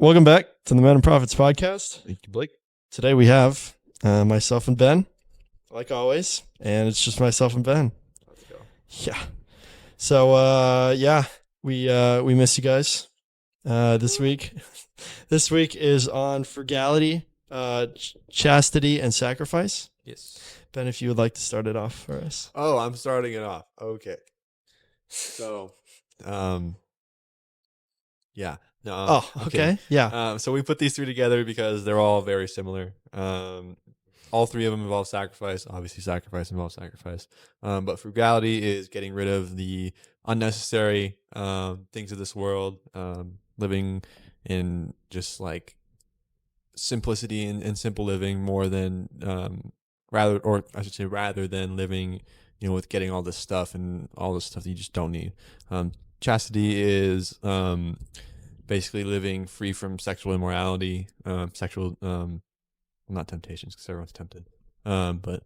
Welcome back to the Men and Prophets podcast. Thank you, Blake. Today we have myself and Ben, like always, and it's just myself and Ben. Let's go. Yeah. So we miss you guys this week. This week is on frugality, chastity, and sacrifice. Yes. Ben, if you would like to start it off for us. Oh, I'm starting it off. Okay. So, yeah. No. Okay. Yeah. So we put these three together because they're all very similar. All three of them involve sacrifice. Obviously, sacrifice involves sacrifice. But frugality is getting rid of the unnecessary things of this world, living in just like simplicity and simple living more than rather than living, with getting all this stuff and all this stuff that you just don't need. Chastity is basically living free from sexual immorality, not temptations because everyone's tempted. But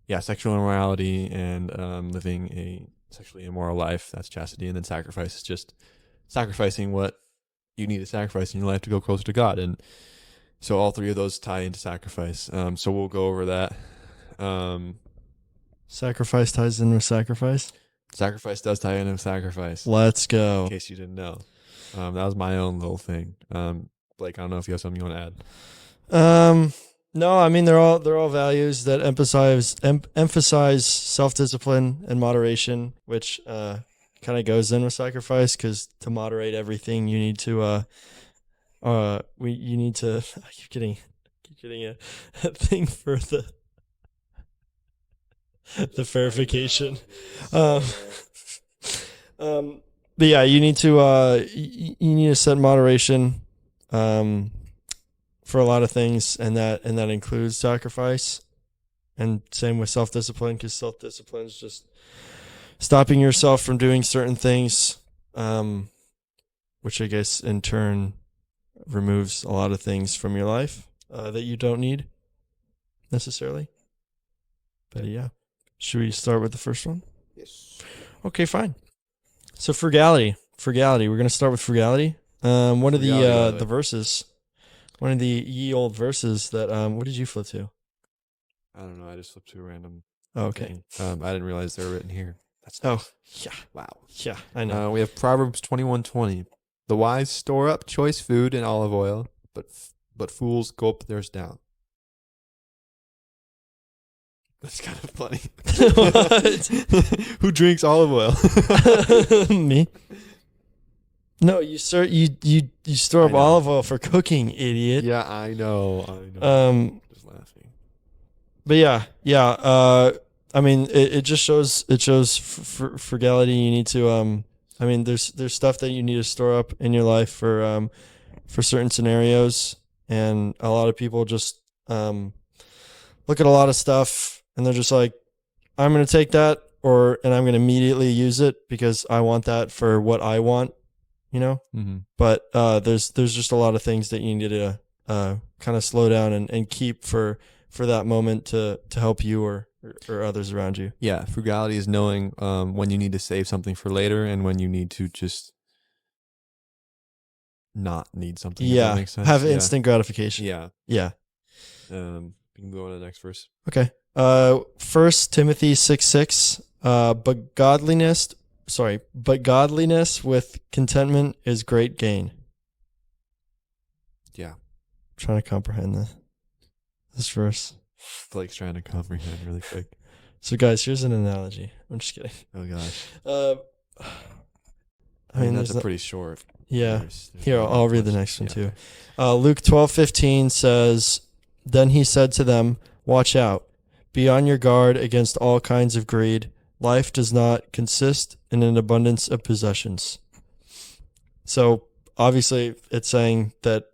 yeah, sexual immorality and living a sexually immoral life. That's chastity. And then sacrifice is just sacrificing what you need to sacrifice in your life to go closer to God. And so all three of those tie into sacrifice. So we'll go over that. Sacrifice ties in with sacrifice. Sacrifice does tie in with sacrifice. Let's go. In case you didn't know. That was my own little thing. Blake, I don't know if you have something you want to add. No, I mean they're all values that emphasize self-discipline and moderation, which kind of goes in with sacrifice, because to moderate everything you need to I keep getting a thing for the verification. But yeah, you need to set moderation for a lot of things, and that includes sacrifice, and same with self-discipline, because self-discipline is just stopping yourself from doing certain things, which I guess in turn removes a lot of things from your life that you don't need necessarily. But yeah, should we start with the first one? Yes. Okay, fine. So frugality. We're going to start with frugality. One of the verses, one of the ye old verses that, what did you flip to? I don't know. I just flipped to a random. Oh, okay. Thing. I didn't realize they were written here. That's nice. Oh, yeah. Wow. Yeah, I know. We have Proverbs 21:20. The wise store up choice food and olive oil, but fools gulp theirs down. That's kind of funny. What? Who drinks olive oil? Me. No, you store up olive oil for cooking, idiot. Yeah, I know. Just laughing. But yeah. I mean, it just shows frugality. You need to I mean, there's stuff that you need to store up in your life for certain scenarios, and a lot of people just look at a lot of stuff and they're just like, I'm going to take that and I'm going to immediately use it because I want that for what I want, Mm-hmm. But there's just a lot of things that you need to kind of slow down and keep for that moment to help you or others around you. Yeah, frugality is knowing when you need to save something for later and when you need to just not need something. Yeah, if that makes sense. Have instant gratification. Yeah. Yeah. We can go on to the next verse. Okay. 1 Timothy 6:6. But godliness with contentment is great gain. Yeah. I'm trying to comprehend this verse. Blake's trying to comprehend really quick. So guys, here's an analogy. I'm just kidding. Oh gosh. I mean that's a pretty short. Yeah. There's Here, I'll read the next one too. Luke 12:15 says, "Then he said to them, 'Watch out. Be on your guard against all kinds of greed. Life does not consist in an abundance of possessions.'" So obviously it's saying that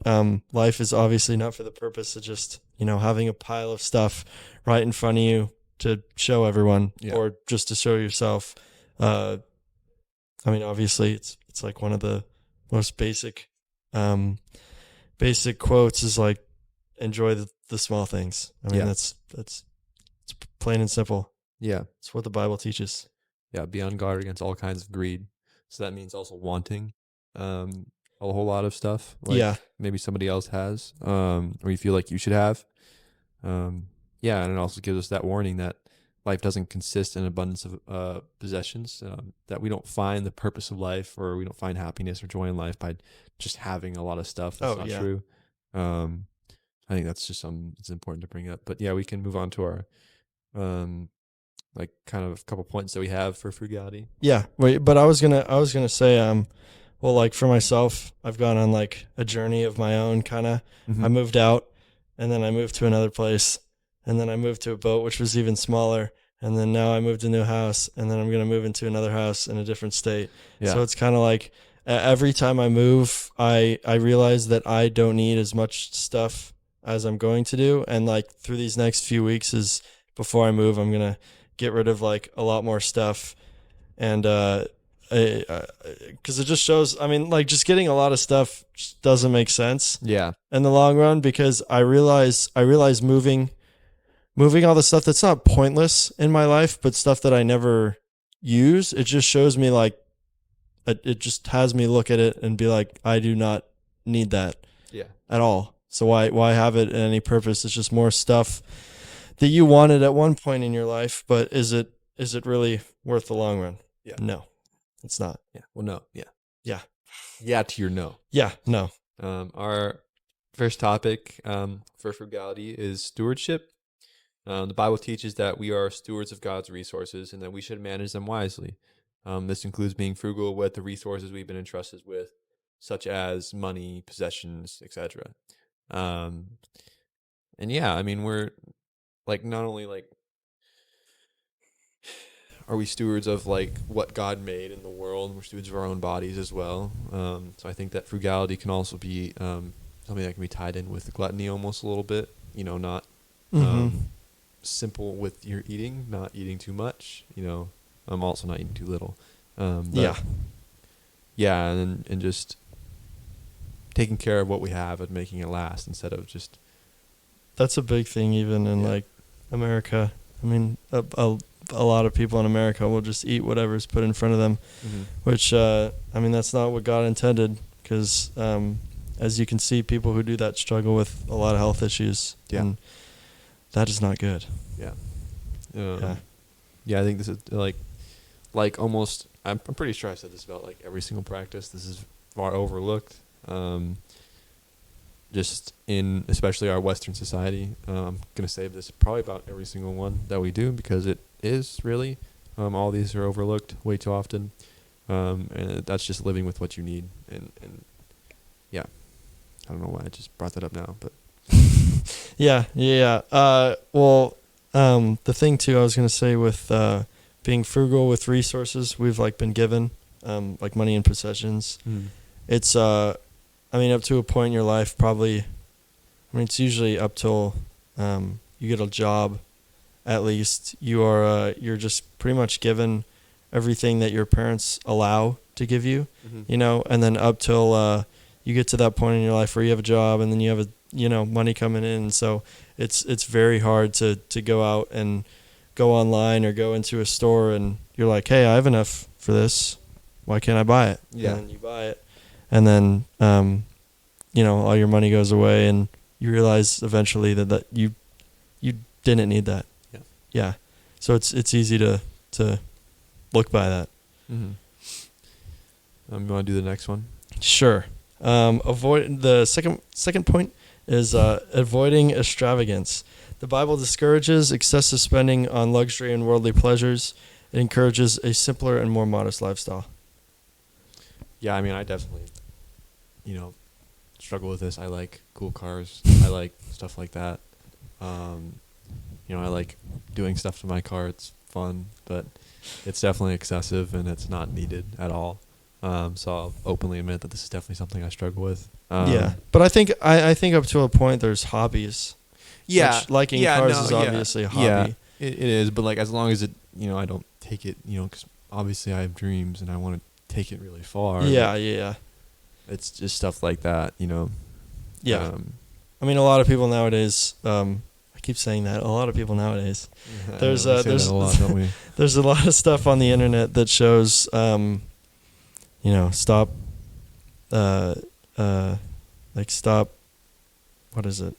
life is obviously not for the purpose of just, having a pile of stuff right in front of you to show everyone, or just to show yourself. I mean, obviously it's like one of the most basic quotes is like, enjoy the small things. I mean, that's it's plain and simple. Yeah. It's what the Bible teaches. Yeah, be on guard against all kinds of greed. So that means also wanting. a whole lot of stuff. Like Yeah. maybe somebody else has, or you feel like you should have. Yeah, and it also gives us that warning that life doesn't consist in abundance of possessions. That we don't find the purpose of life, or we don't find happiness or joy in life by just having a lot of stuff. That's not true. I think that's just it's important to bring up. But yeah, we can move on to our like kind of a couple points that we have for frugality. Yeah. Wait, but I was gonna say, well, like for myself, I've gone on like a journey of my own kind of. Mm-hmm. I moved out, and then I moved to another place, and then I moved to a boat, which was even smaller. And then now I moved to a new house, and then I'm going to move into another house in a different state. Yeah. So it's kind of like every time I move, I realize that I don't need as much stuff as I'm going to do. And like through these next few weeks is before I move, I'm going to get rid of like a lot more stuff. And because it just shows, I mean, like just getting a lot of stuff just doesn't make sense. Yeah. In the long run, because I realize moving all the stuff that's not pointless in my life, but stuff that I never use, it just shows me like, it just has me look at it and be like, I do not need that at all. So why have it in any purpose? It's just more stuff that you wanted at one point in your life, but is it really worth the long run? Yeah. No, it's not. Yeah. Well, no. Yeah. Yeah. Yeah to your no. Yeah. No. Our first topic for frugality is stewardship. The Bible teaches that we are stewards of God's resources and that we should manage them wisely. This includes being frugal with the resources we've been entrusted with, such as money, possessions, etc. And yeah, I mean, we're like not only like are we stewards of like what God made in the world, we're stewards of our own bodies as well. So I think that frugality can also be something that can be tied in with gluttony almost a little bit. You know, not simple with your eating, not eating too much. You know, I'm also not eating too little. Yeah, and just taking care of what we have and making it last instead of just. That's a big thing, even in like America. I mean, a lot of people in America will just eat whatever's put in front of them, which I mean, that's not what God intended. Because as you can see, people who do that struggle with a lot of health issues, and that is not good. Yeah. I think this is like almost. I'm pretty sure I said this about like every single practice. This is far overlooked. Just in especially our Western society. I'm going to say this probably about every single one that we do because it is really, all these are overlooked way too often. And that's just living with what you need. And yeah, I don't know why I just brought that up now, but. Yeah. Well, the thing too, I was going to say with, being frugal with resources we've like been given, like money and possessions, it's, I mean, up to a point in your life, probably, I mean, it's usually up till you get a job, at least, you're just pretty much given everything that your parents allow to give you, you know, and then up till you get to that point in your life where you have a job and then you have money coming in. So it's very hard to go out and go online or go into a store and you're like, hey, I have enough for this. Why can't I buy it? Yeah. And you buy it. And then, all your money goes away and you realize eventually that you didn't need that. Yeah. Yeah. So it's easy to look by that. You want to do the next one? Sure. Avoid the second point is avoiding extravagance. The Bible discourages excessive spending on luxury and worldly pleasures. It encourages a simpler and more modest lifestyle. Yeah, I mean, I definitely, struggle with this. I like cool cars. I like stuff like that. I like doing stuff to my car. It's fun, but it's definitely excessive and it's not needed at all. So I'll openly admit that this is definitely something I struggle with. Yeah, but I think up to a point there's hobbies. Yeah, which liking cars is obviously a hobby. Yeah, it is. But like, as long as it, I don't take it, because obviously I have dreams and I want to take it really far. Yeah. It's just stuff like that, Yeah. I mean, a lot of people nowadays. I keep saying that. A lot of people nowadays. There's a lot, don't we? There's a lot of stuff on the internet that shows, stop like stop, what is it?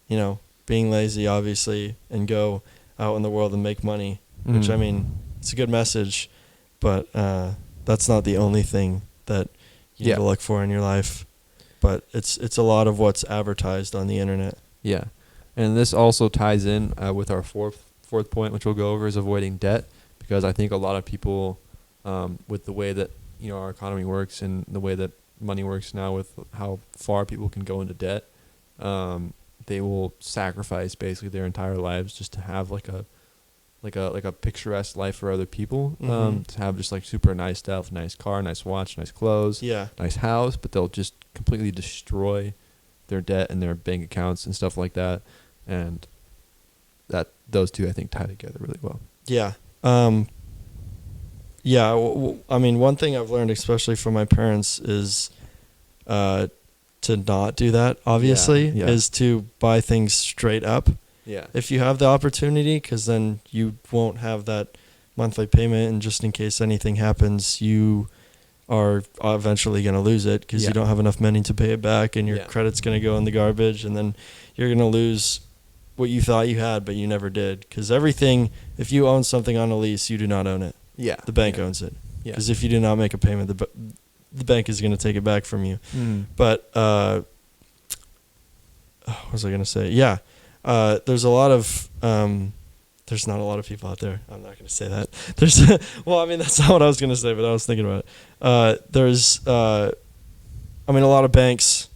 You know, being lazy, obviously, and go out in the world and make money, which, I mean, it's a good message, but that's not the only thing that you need to look for in your life. But it's a lot of what's advertised on the internet. Yeah. And this also ties in with our fourth point, which we'll go over, is avoiding debt, because I think a lot of people, with the way that, you know, our economy works and the way that money works now, with how far people can go into debt, they will sacrifice basically their entire lives just to have like a picturesque life for other people, to have just like super nice stuff, nice car, nice watch, nice clothes, nice house, but they'll just completely destroy their debt and their bank accounts and stuff like that. And that those two, I think, tie together really well. Yeah. I mean, one thing I've learned, especially from my parents, is to not do that, obviously, is to buy things straight up. Yeah. If you have the opportunity, because then you won't have that monthly payment, and just in case anything happens, you are eventually going to lose it because you don't have enough money to pay it back, and your credit's going to go in the garbage, and then you're going to lose what you thought you had, but you never did. Because everything, if you own something on a lease, you do not own it. Yeah. The bank owns it. Because if you do not make a payment, the bank is going to take it back from you. But what was I going to say? Yeah. There's a lot of there's not a lot of people out there. I'm not going to say that. There's well, I mean, that's not what I was going to say, but I was thinking about it. I mean, a lot of banks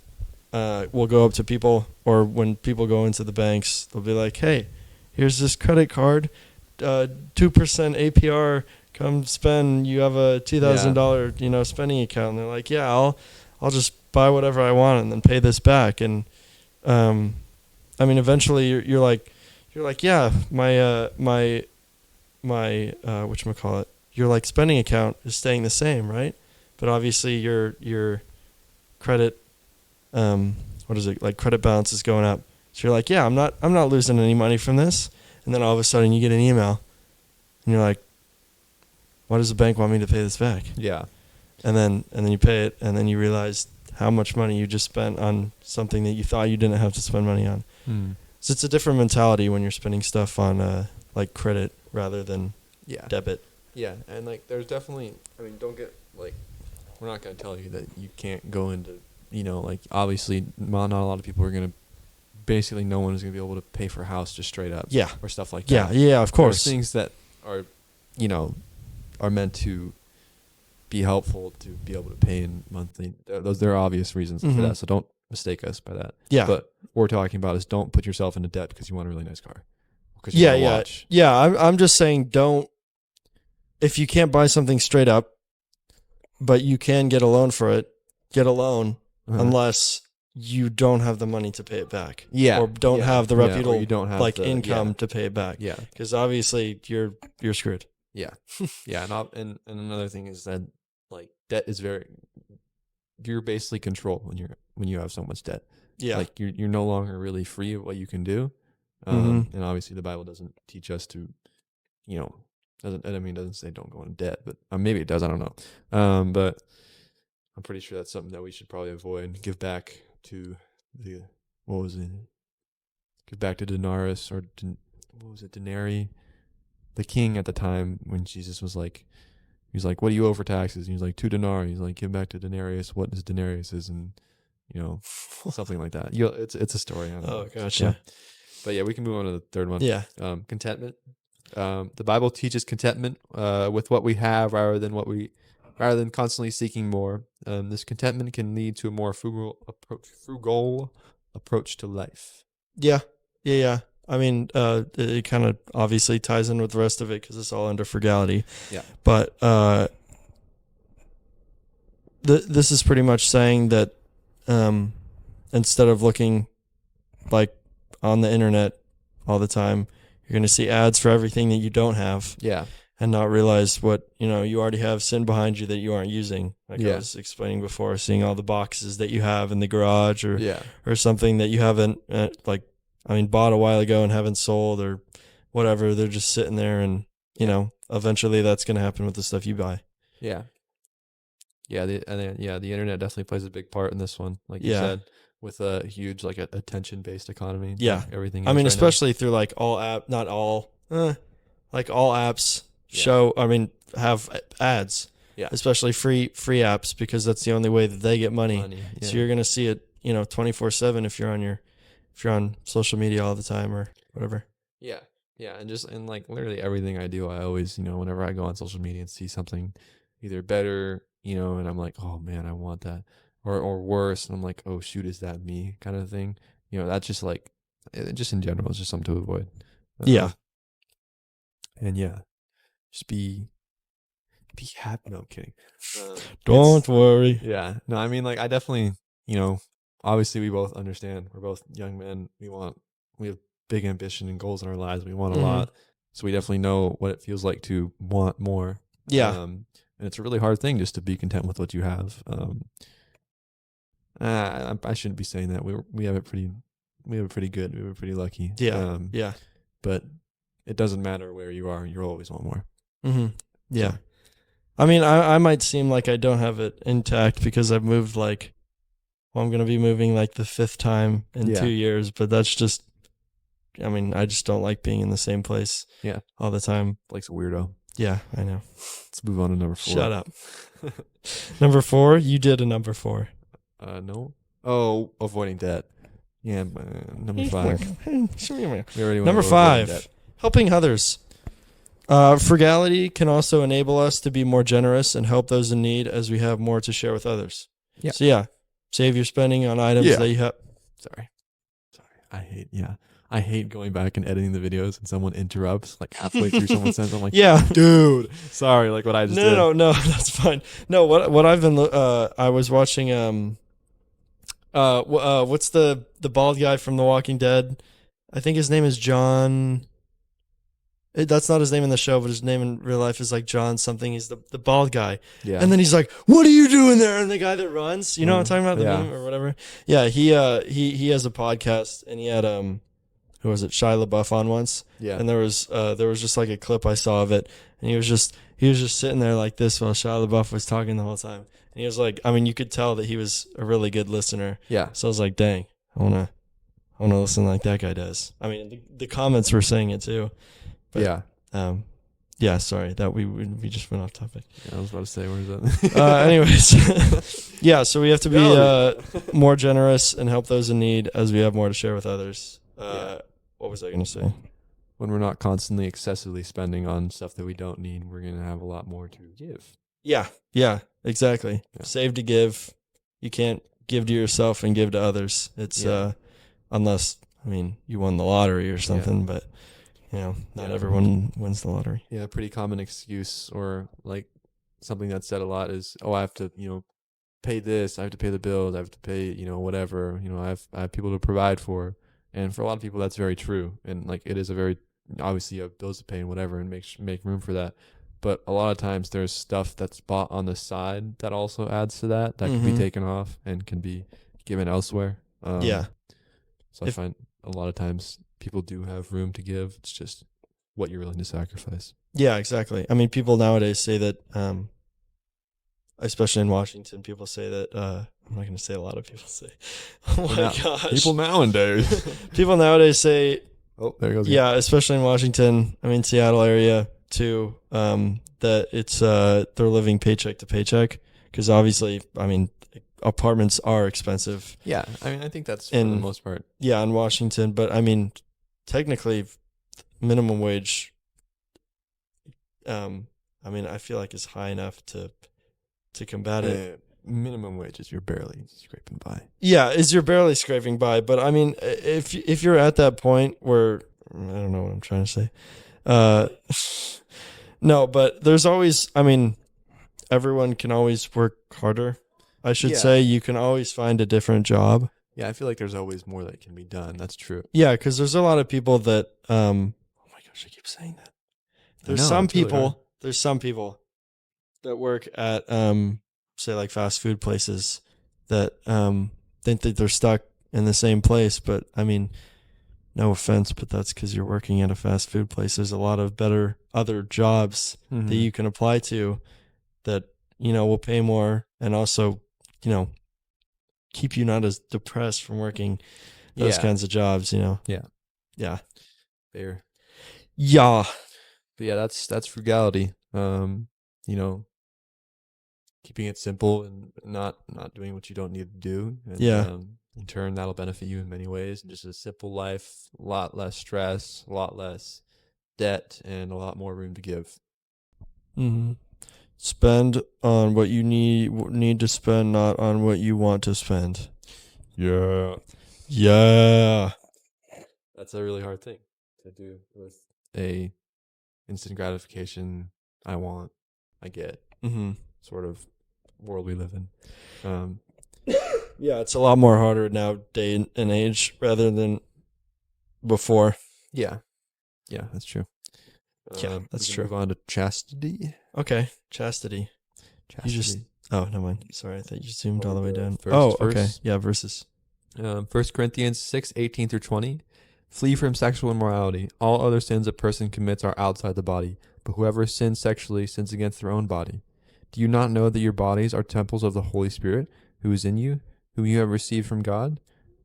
will go up to people, or when people go into the banks, they'll be like, "Hey, here's this credit card, 2% APR. Come spend. You have a $2,000 spending account." And they're like, "Yeah, I'll just buy whatever I want and then pay this back." And I mean, eventually you're like, yeah, my whatchamacallit, your like spending account is staying the same, right? But obviously your credit, credit balance is going up. So you're like, yeah, I'm not losing any money from this. And then all of a sudden you get an email and you're like, why does the bank want me to pay this back? Yeah. And then you pay it, and then you realize how much money you just spent on something that you thought you didn't have to spend money on. So it's a different mentality when you're spending stuff on like credit rather than debit. Yeah, and like there's definitely, I mean, don't get like, we're not going to tell you that you can't go into, like obviously not a lot of people are going to, basically no one is going to be able to pay for a house just straight up. Yeah. Or stuff like that. Yeah, of course. There's things that are, are meant to be helpful to be able to pay in monthly. There are obvious reasons for that, so don't mistake us by that. Yeah. But what we're talking about is don't put yourself into debt because you want a really nice car. Yeah. I'm just saying, don't, if you can't buy something straight up, but you can get a loan for it, get a loan, unless you don't have the money to pay it back. Yeah. Or don't have the reputable you don't have income to pay it back. Yeah. Because obviously you're screwed. Yeah. Yeah. And another thing is that like debt is you're basically controlled when you have so much debt. Yeah. Like you're no longer really free of what you can do. And obviously the Bible doesn't teach us to, doesn't say don't go into debt, but maybe it does. I don't know. But I'm pretty sure that's something that we should probably avoid and give back to give back to denarius, or denari, the king at the time when Jesus was like, he was like, what do you owe for taxes? And he was like, 2 denarii. He's like, give back to denarius what his denarius is, and something like that. It's a story. Oh, gotcha. Yeah. But yeah, we can move on to the third one. Yeah. Contentment. The Bible teaches contentment with what we have rather than constantly seeking more. This contentment can lead to a more frugal approach to life. Yeah. I mean, it kind of obviously ties in with the rest of it because it's all under frugality. Yeah. But this is pretty much saying that instead of looking like on the internet all the time, you're going to see ads for everything that you don't have. Yeah. And not realize what, you already have sitting behind you that you aren't using. Like I was explaining before, seeing all the boxes that you have in the garage or something that you haven't bought a while ago and haven't sold or whatever. They're just sitting there, and, eventually that's going to happen with the stuff you buy. Yeah. Yeah, the internet definitely plays a big part in this one, like you Yeah. said, with a huge like attention-based economy. Yeah. like everything. I mean, is right especially through like not all, like all apps Yeah. have ads. Yeah. Especially free apps, because that's the only way that they get now. money. Money. Yeah. So you're gonna see it, 24/7 if you're on social media all the time or whatever. Yeah. And like literally everything I do, I always, whenever I go on social media and see something either better, and I'm like, oh man, I want that, or worse, and I'm like, oh shoot, is that me, kind of thing. That's just like, just in general, it's just something to avoid. Yeah. And yeah, just be happy. No, I'm kidding. Don't worry. Yeah. No, I mean, like, I definitely, obviously we both understand. We're both young men. We have big ambition and goals in our lives. We want a lot. So we definitely know what it feels like to want more. Yeah. And it's a really hard thing just to be content with what you have. I shouldn't be saying that. We have it pretty good. We were pretty lucky. Yeah. Yeah. But it doesn't matter where you are. You'll always want more. Yeah. So, I mean, I might seem like I don't have it intact because I've moved I'm going to be moving like the 5th time in 2 years, but that's just, I just don't like being in the same place all the time. Blake's a weirdo. Yeah, I know. Let's move on to number 4. Shut up. Number 4? You did a number 4. No. Oh, avoiding debt. Yeah, number 5. We already Number 5, helping others. Frugality can also enable us to be more generous and help those in need, as we have more to share with others. Yeah. So save your spending on items that you have. Sorry. I hate going back and editing the videos and someone interrupts like halfway through someone's sentence. I'm like, dude, sorry, like what I just did. No, that's fine. No, what I've been, I was watching, what's the bald guy from The Walking Dead? I think his name is John. That's not his name in the show, but his name in real life is like John something. He's the bald guy. Yeah. And then he's like, "What are you doing there?" And the guy that runs, you know what I'm talking about, the meme or whatever. Yeah, he has a podcast, and he had who was it, Shia LaBeouf on once. Yeah. And there was just like a clip I saw of it, and he was just sitting there like this while Shia LaBeouf was talking the whole time. And he was like, you could tell that he was a really good listener. Yeah. So I was like, dang, I wanna listen like that guy does. The comments were saying it too. But, sorry that we just went off topic. Yeah, I was about to say, where is that? Anyways, so we have to be more generous and help those in need, as we have more to share with others. What was I going to say? When we're not constantly excessively spending on stuff that we don't need, we're going to have a lot more to give. Yeah, exactly. Yeah. Save to give. You can't give to yourself and give to others. It's unless you won the lottery or something, but. Not everyone wins the lottery. Yeah, a pretty common excuse, or like something that's said a lot is, I have to, pay this, I have to pay the bills, I have to pay, whatever, I have people to provide for. And for a lot of people, that's very true. And like, it is obviously you have bills to pay and whatever, and make room for that. But a lot of times there's stuff that's bought on the side that also adds to that can be taken off and can be given elsewhere. So I find a lot of times people do have room to give. It's just what you're willing to sacrifice. Yeah, exactly. People nowadays say that, especially in Washington, people say that, I'm not going to say a lot of people say. Oh my gosh. People nowadays. People nowadays say. Oh, there goes. Yeah, especially in Washington, Seattle area too, that it's, they're living paycheck to paycheck. Because obviously, apartments are expensive. Yeah, I think that's for the most part. Yeah, in Washington. But technically, minimum wage, I feel like is high enough to combat it. Minimum wage is you're barely scraping by. Yeah, you're barely scraping by. But if you're at that point where, I don't know what I'm trying to say. No, but there's always, everyone can always work harder. I should say you can always find a different job. Yeah, I feel like there's always more that can be done. That's true. Yeah, because there's a lot of people that, oh my gosh, I keep saying that. There's some people that work at, say like fast food places that think that they're stuck in the same place. But no offense, but that's because you're working at a fast food place. There's a lot of better other jobs that you can apply to that will pay more and also, keep you not as depressed from working those kinds of jobs, Yeah. Yeah. Fair. Yeah. But yeah, that's frugality. Keeping it simple and not doing what you don't need to do. And in turn, that'll benefit you in many ways. And just a simple life, a lot less stress, a lot less debt, and a lot more room to give. Mm-hmm. Spend on what you need to spend, not on what you want to spend. Yeah. Yeah. That's a really hard thing to do with a instant gratification. I want, I get sort of world we live in. Yeah, it's a lot more harder now, day and age, rather than before. Yeah, that's true. Yeah, that's true. Move on to chastity. Okay, chastity. Chastity. You just never mind. Sorry, I thought you zoomed all the way down. Verse. Okay. Yeah, verses. 1 Corinthians 6:18-20. Flee from sexual immorality. All other sins a person commits are outside the body, but whoever sins sexually sins against their own body. Do you not know that your bodies are temples of the Holy Spirit, who is in you, whom you have received from God?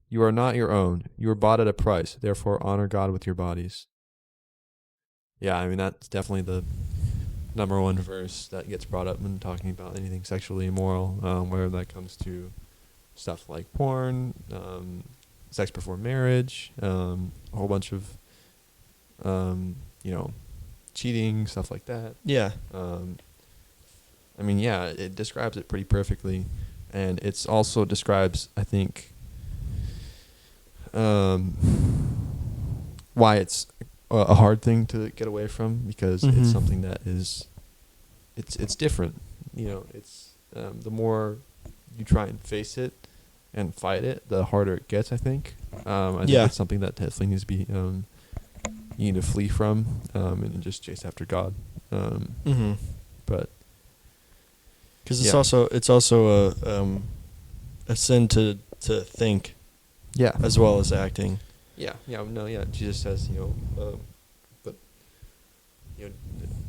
You are not your own. You are bought at a price. Therefore, honor God with your bodies. Yeah, I mean, that's definitely the number one verse that gets brought up when talking about anything sexually immoral, whether that comes to stuff like porn, sex before marriage, a whole bunch of, cheating, stuff like that. Yeah. I mean, yeah, it describes it pretty perfectly. And it's also describes, I think, why it's a hard thing to get away from, because it's something that is, it's different. It's the more you try and face it and fight it, the harder it gets, I think. I think it's something that definitely needs to be, you need to flee from, and just chase after God. But because it's also a sin to think, as well as acting. Jesus says, but he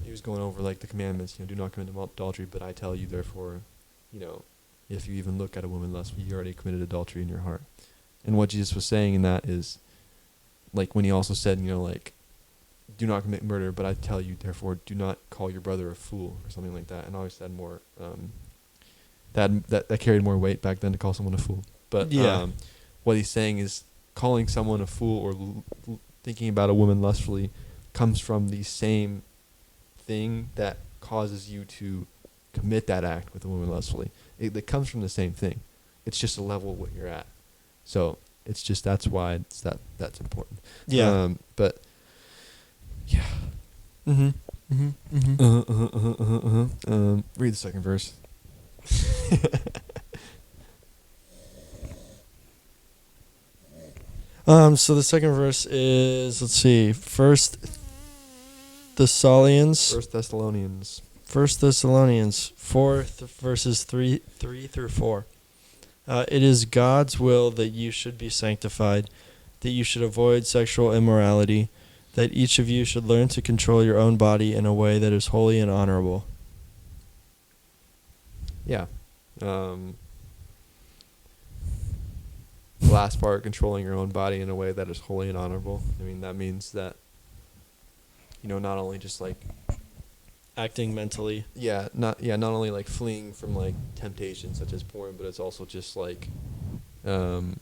was going over like the commandments, do not commit adultery, but I tell you, therefore, if you even look at a woman lustfully, you already committed adultery in your heart. And what Jesus was saying in that is, like, when he also said, do not commit murder, but I tell you, therefore, do not call your brother a fool, or something like that. And always had more, that carried more weight back then to call someone a fool. But what he's saying is, calling someone a fool or thinking about a woman lustfully comes from the same thing that causes you to commit that act with a woman lustfully. It comes from the same thing. It's just a level of what you're at. So it's just, that's why that's important. Yeah. But yeah. Read the second verse. So the second verse is, let's see, 1 Thessalonians 4 verses 3 through 4. It is God's will that you should be sanctified, that you should avoid sexual immorality, that each of you should learn to control your own body in a way that is holy and honorable. Yeah. The last part, controlling your own body in a way that is holy and honorable. I mean, that means that, not only just like acting mentally. Not only like fleeing from like temptation such as porn, but it's also just like, not,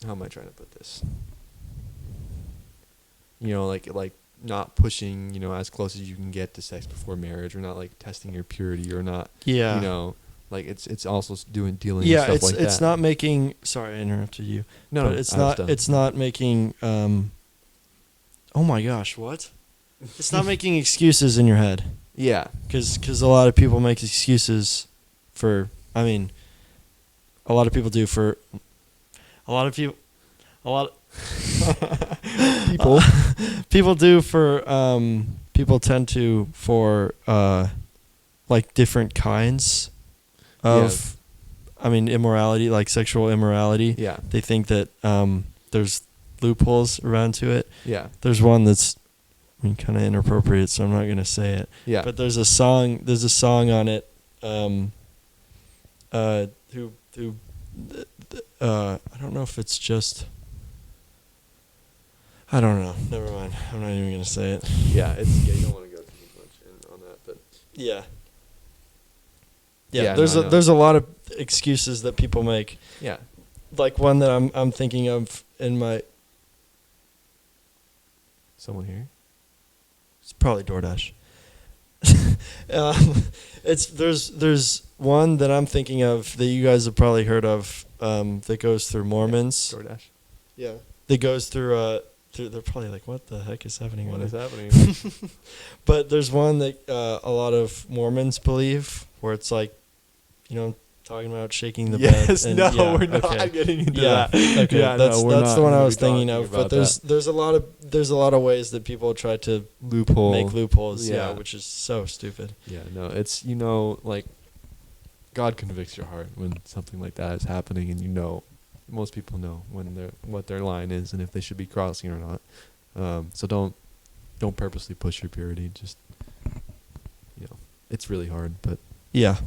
how am I trying to put this? Like not pushing, as close as you can get to sex before marriage, or not like testing your purity, or not, like it's also dealing with stuff like that. It's not making, sorry I interrupted you. No, but it's not making, oh my gosh, what? It's not making excuses in your head. Yeah. Because a lot of people make excuses for, a lot of people do for, people do for, people tend to for, like different kinds of, immorality, like sexual immorality. Yeah. They think that, there's loopholes around to it. Yeah. There's one that's I mean, kind of inappropriate, so I'm not gonna say it. Yeah. But there's a song. There's a song on it. I don't know if it's just. I don't know. Never mind. I'm not even gonna say it. Yeah, you don't want to go too much in on that, but Yeah. Yeah, There's a lot of excuses that people make. yeah. Like one that I'm thinking of in my. Someone here? It's probably DoorDash. There's one that I'm thinking of that you guys have probably heard of that goes through Mormons. DoorDash. Yeah. That goes through they're probably like, what the heck is happening? What right is now? happening? But there's one that a lot of Mormons believe where it's like, talking about shaking the bed. Yes, And, no, yeah, we're not okay. getting into Yeah. that. Okay, Yeah, that's no, we're the not one I gonna was be thinking talking of. But about there's a lot of ways that people try to loophole. make loopholes. Yeah. Which is so stupid. Yeah, no, it's like God convicts your heart when something like that is happening, and most people know what their line is and if they should be crossing or not. So don't purposely push your purity. Just it's really hard, but Yeah.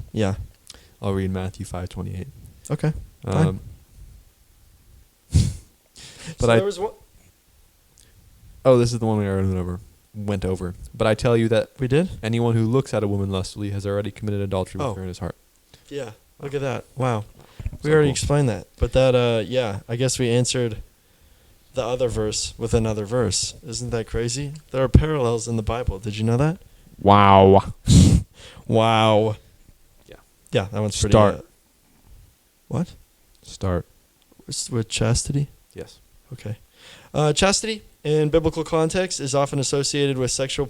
I'll read Matthew 5:28. Okay. But There was one. this is the one we already went over. But I tell you that We did? anyone who looks at a woman lustfully has already committed adultery with Oh. her in his heart. Yeah. Look at that. Wow. We So already cool. explained that. But that, I guess we answered the other verse with another verse. Isn't that crazy? There are parallels in the Bible. Did you know that? Wow. Wow. Yeah. Yeah, that one's pretty. Start. What? Start. With chastity? Yes. Okay. Chastity in biblical context is often associated with sexual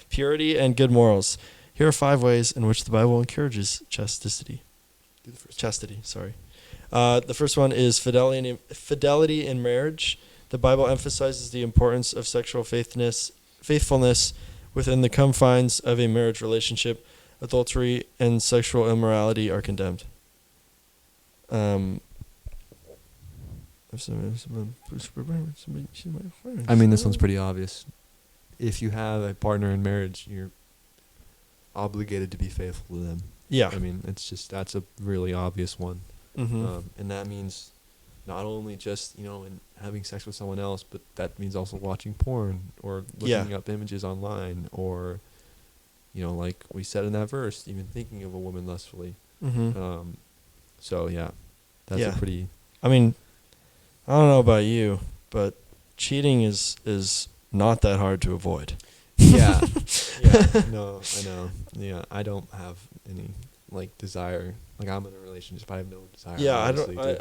purity, and good morals. Here are 5 ways in which the Bible encourages chastity. Do the first. Chastity, sorry. The first one is fidelity in marriage. The Bible emphasizes the importance of sexual faithfulness within the confines of a marriage relationship. Adultery and sexual immorality are condemned. I mean, this one's pretty obvious. If you have a partner in marriage, you're obligated to be faithful to them. Yeah. I mean, that's a really obvious one. Mm-hmm. And that means not only just, in having sex with someone else, but that means also watching porn or looking up images online or, like we said in that verse, even thinking of a woman lustfully. Mm-hmm. So, yeah, that's a pretty... I mean, I don't know about you, but cheating is not that hard to avoid. Yeah. Yeah. No, I know. Yeah, I don't have any desire. I'm in a relationship. I have no desire. Yeah,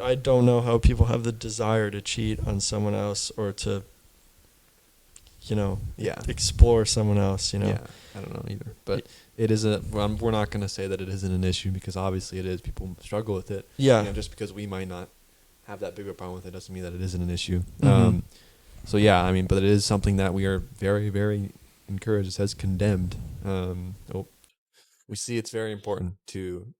I don't know how people have the desire to cheat on someone else or to explore someone else, Yeah, I don't know either. But it is we're not going to say that it isn't an issue because obviously it is. People struggle with it. Yeah. Just because we might not have that big of a problem with it doesn't mean that it isn't an issue. Mm-hmm. So yeah, I mean, but it is something that we are very, very encouraged. It says condemned. We see it's very important to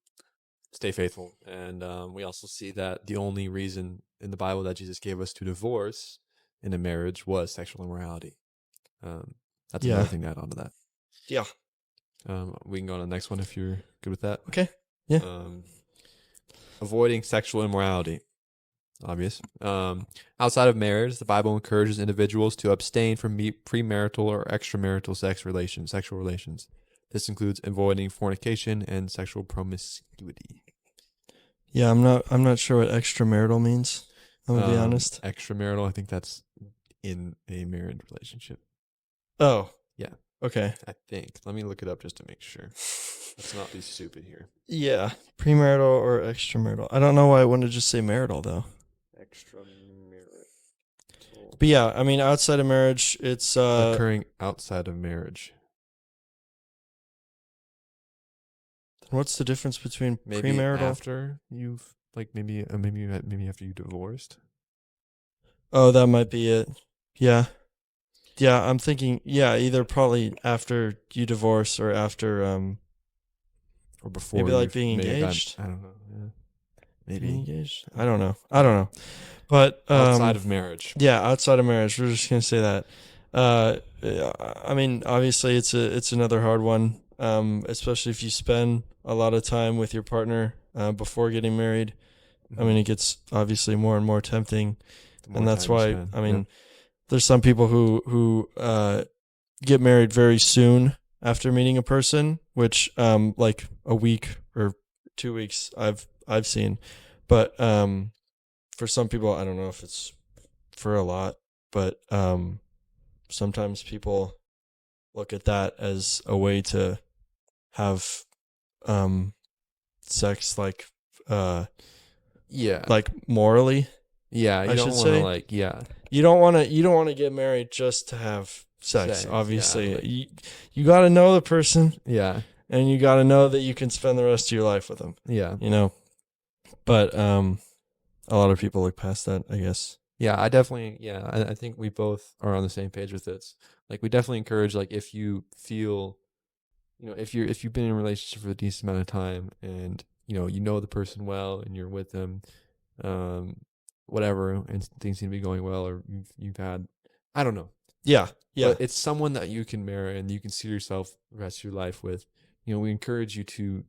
stay faithful. And we also see that the only reason in the Bible that Jesus gave us to divorce in a marriage was sexual immorality. That's another thing to add on to that. Yeah. We can go on to the next one if you're good with that. Okay. Yeah. Avoiding sexual immorality. Obvious. Outside of marriage, the Bible encourages individuals to abstain from premarital or extramarital sexual relations. This includes avoiding fornication and sexual promiscuity. Yeah, I'm not sure what extramarital means. I'm gonna be honest. Extramarital, I think that's in a married relationship. Oh. Yeah. Okay. I think. Let me look it up just to make sure. Let's not be stupid here. Yeah. Premarital or extramarital. I don't know why I wanted to just say marital though. Extramarital. But yeah, I mean outside of marriage, it's occurring outside of marriage. What's the difference between maybe premarital? After you've maybe after you divorced. Oh, that might be it. Yeah. Yeah, I'm thinking. Yeah, either probably after you divorce or after or before. Maybe being engaged. I don't know. Yeah. Maybe being engaged. I don't know. But outside of marriage. Yeah, outside of marriage. We're just gonna say that. I mean, obviously, it's another hard one, especially if you spend a lot of time with your partner before getting married. I mean, it gets obviously more and more tempting, and that's why. I mean, there's some people who get married very soon after meeting a person, which like a week or 2 weeks I've seen, but for some people, I don't know if it's for a lot, but sometimes people look at that as a way to have sex like morally. Yeah, you I don't should want say. to You don't want to get married just to have sex. Obviously, you got to know the person. Yeah. And you got to know that you can spend the rest of your life with them. Yeah. You know. But a lot of people look past that, I guess. Yeah, I definitely I think we both are on the same page with this. Like we definitely encourage, like, if you feel, if you've been in a relationship for a decent amount of time and you know the person well and you're with them, whatever, and things seem to be going well, or you've had, I don't know. Yeah. But it's someone that you can marry and you can see yourself the rest of your life with. We encourage you to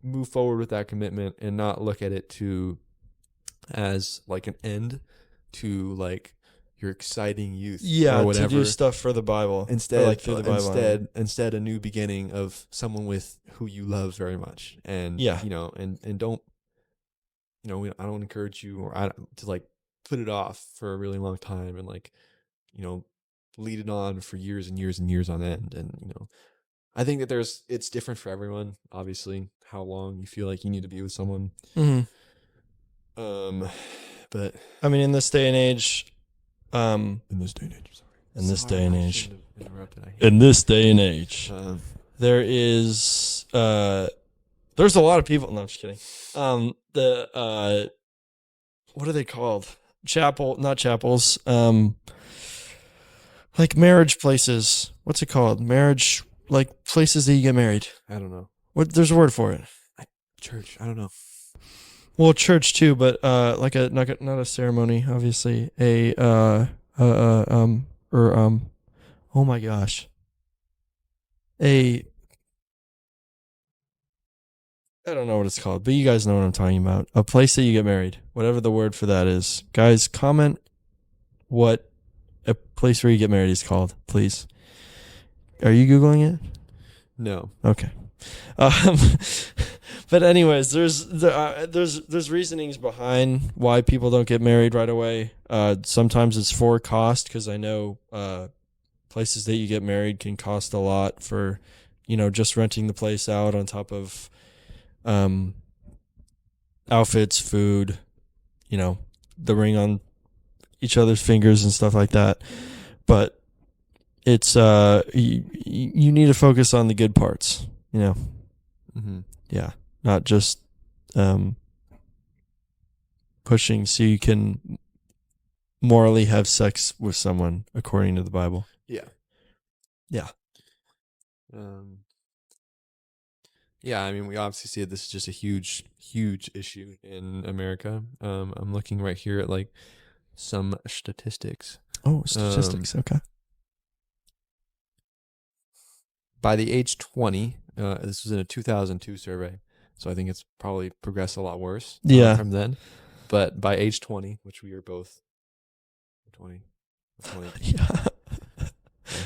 move forward with that commitment and not look at it as like an end to like your exciting youth. Yeah, or whatever. To do stuff for the Bible. Instead, like through the Bible. Instead, a new beginning of someone with who you love very much, and and don't, I don't encourage you to like put it off for a really long time and like, lead it on for years and years and years on end. And I think that it's different for everyone. Obviously, how long you feel like you need to be with someone. Mm-hmm. But I mean, in this day and age, there is there's a lot of people. No, I'm just kidding. What are they called? Not chapels. Like marriage places. What's it called? Marriage, like places that you get married. I don't know. There's a word for it. Church. I don't know. Well, church too, but like not a ceremony, obviously. Oh my gosh. I don't know what it's called, but you guys know what I'm talking about. A place that you get married, whatever the word for that is. Guys, comment what a place where you get married is called, please. Are you Googling it? No. Okay. But anyways, there's reasonings behind why people don't get married right away. Sometimes it's for cost, because I know places that you get married can cost a lot for, just renting the place out, on top of outfits, food, the ring on each other's fingers and stuff like that. But it's you need to focus on the good parts, Mm-hmm. Yeah, not just pushing so you can morally have sex with someone according to the Bible. Yeah. I mean, we obviously see that this is just a huge, huge issue in America. I'm looking right here at like some statistics. Oh, statistics. Okay. By the age 20, this was in a 2002 survey, so I think it's probably progressed a lot worse from then. But by age 20, which we are both 20. Yeah.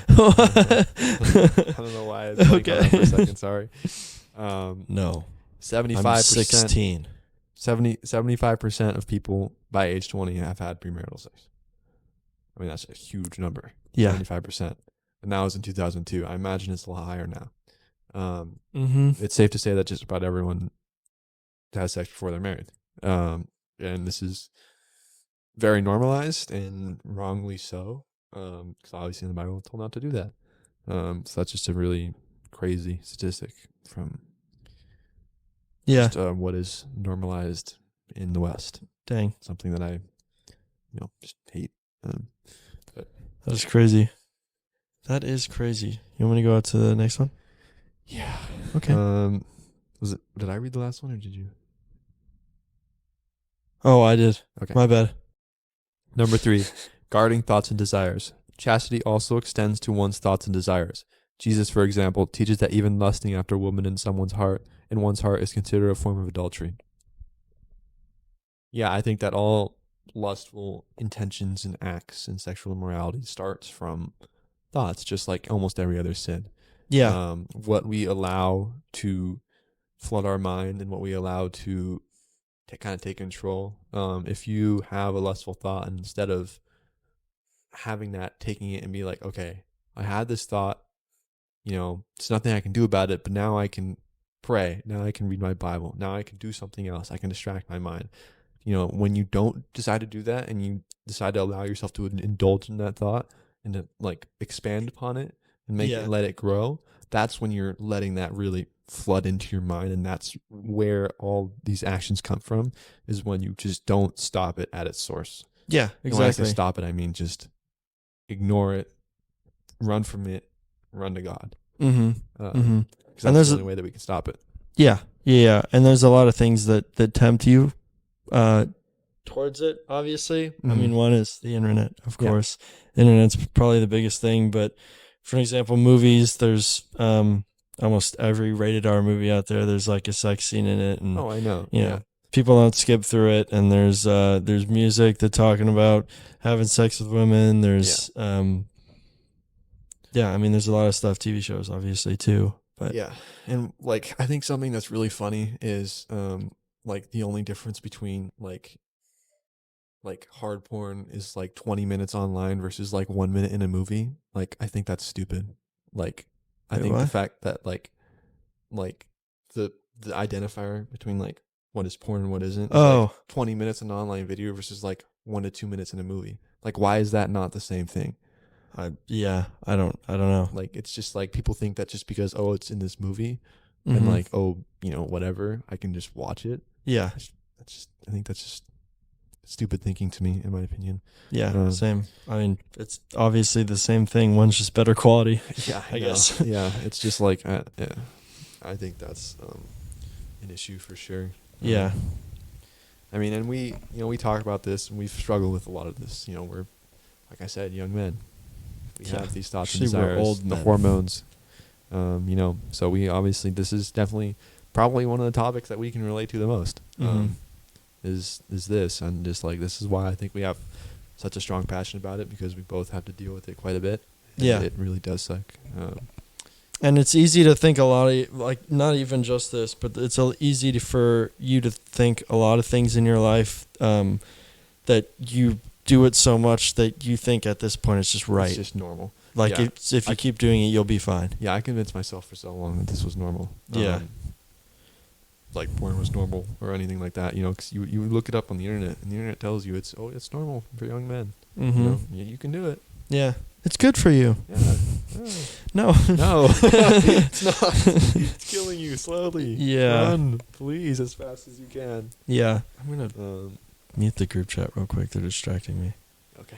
I don't know why I was like that for a second. Sorry. No. 75%. I'm 16. 75% of people by age 20 have had premarital sex. I mean, that's a huge number. Yeah. 75%. And that was in 2002. I imagine it's a lot higher now. Mm-hmm. It's safe to say that just about everyone has sex before they're married. And this is very normalized, and wrongly so. Because obviously in the Bible, we're told not to do that. So that's just a really crazy statistic from just, what is normalized in the West. Dang. Something that I, just hate. But that is crazy. That is crazy. You want me to go out to the next one? Yeah. Okay. Did I read the last one, or did you? Oh, I did. Okay. My bad. Number 3, guarding thoughts and desires. Chastity also extends to one's thoughts and desires. Jesus, for example, teaches that even lusting after a woman in one's heart is considered a form of adultery. Yeah, I think that all lustful intentions and acts and sexual immorality starts from thoughts, just like almost every other sin. Yeah. What we allow to flood our mind and what we allow to kind of take control. If you have a lustful thought, and instead of having that, taking it and be like, okay, I had this thought, there's nothing I can do about it, but now I can pray. Now I can read my Bible. Now I can do something else. I can distract my mind. When you don't decide to do that and you decide to allow yourself to indulge in that thought and to like expand upon it and let it grow, that's when you're letting that really flood into your mind. And that's where all these actions come from, is when you just don't stop it at its source. Yeah, exactly. And when I say stop it, I mean just ignore it, run from it, run to God. Because that's the only way that we can stop it. Yeah. And there's a lot of things that tempt you towards it, obviously. I mean, one is the internet, of course. The internet's probably the biggest thing, but for example, movies, there's almost every rated R movie out there, there's like a sex scene in it, and I know. You know, people don't skip through it. And there's music that's talking about having sex with women. There's I mean, there's a lot of stuff, TV shows obviously too, but and like I think something that's really funny is like the only difference between like hard porn is like 20 minutes online versus like 1 minute in a movie. Like I think that's stupid. Like I think the fact that like the identifier between like what is porn and what isn't is like 20 minutes in an online video versus like 1 to 2 minutes in a movie. Like why is that not the same thing? I don't know. Like it's just like people think that just because it's in this movie and like whatever, I can just watch it. Yeah, I think that's just stupid thinking to me, in my opinion. Yeah, same. I mean, it's obviously the same thing. One's just better quality. Yeah, I guess. Yeah, it's just like I think that's an issue for sure. Yeah. I mean, and we talk about this, and we've struggled with a lot of this. We're, like I said, young men. We have these thoughts and desires, old the hormones. So we obviously, this is definitely probably one of the topics that we can relate to the most. Is this, and just like this is why I think we have such a strong passion about it, because we both have to deal with it quite a bit. Yeah, it really does suck. And it's easy to think a lot of, like, not even just this, but it's easy for you to think a lot of things in your life that you do it so much that you think at this point it's just right. It's just normal. Like if you keep doing it, you'll be fine. Yeah, I convinced myself for so long that this was normal. Yeah. Like porn was normal or anything like that, because you look it up on the internet, and the internet tells you it's normal for young men. You can do it. Yeah, it's good for you. Yeah. No, it's not. It's killing you slowly. Yeah, run, please, as fast as you can. Yeah, I'm gonna mute the group chat real quick. They're distracting me. Okay.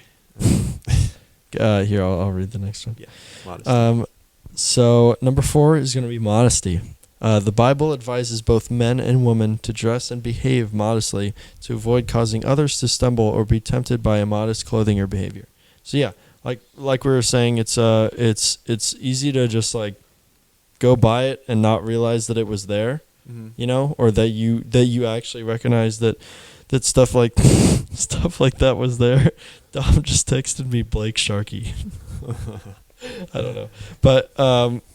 Here, I'll read the next one. Yeah, modesty. So number 4 is gonna be modesty. The Bible advises both men and women to dress and behave modestly to avoid causing others to stumble or be tempted by immodest clothing or behavior. So yeah, like we were saying, it's easy to just like go by it and not realize that it was there, or that you actually recognize that stuff like that was there. Dom just texted me blakesharkeyy. I don't know. But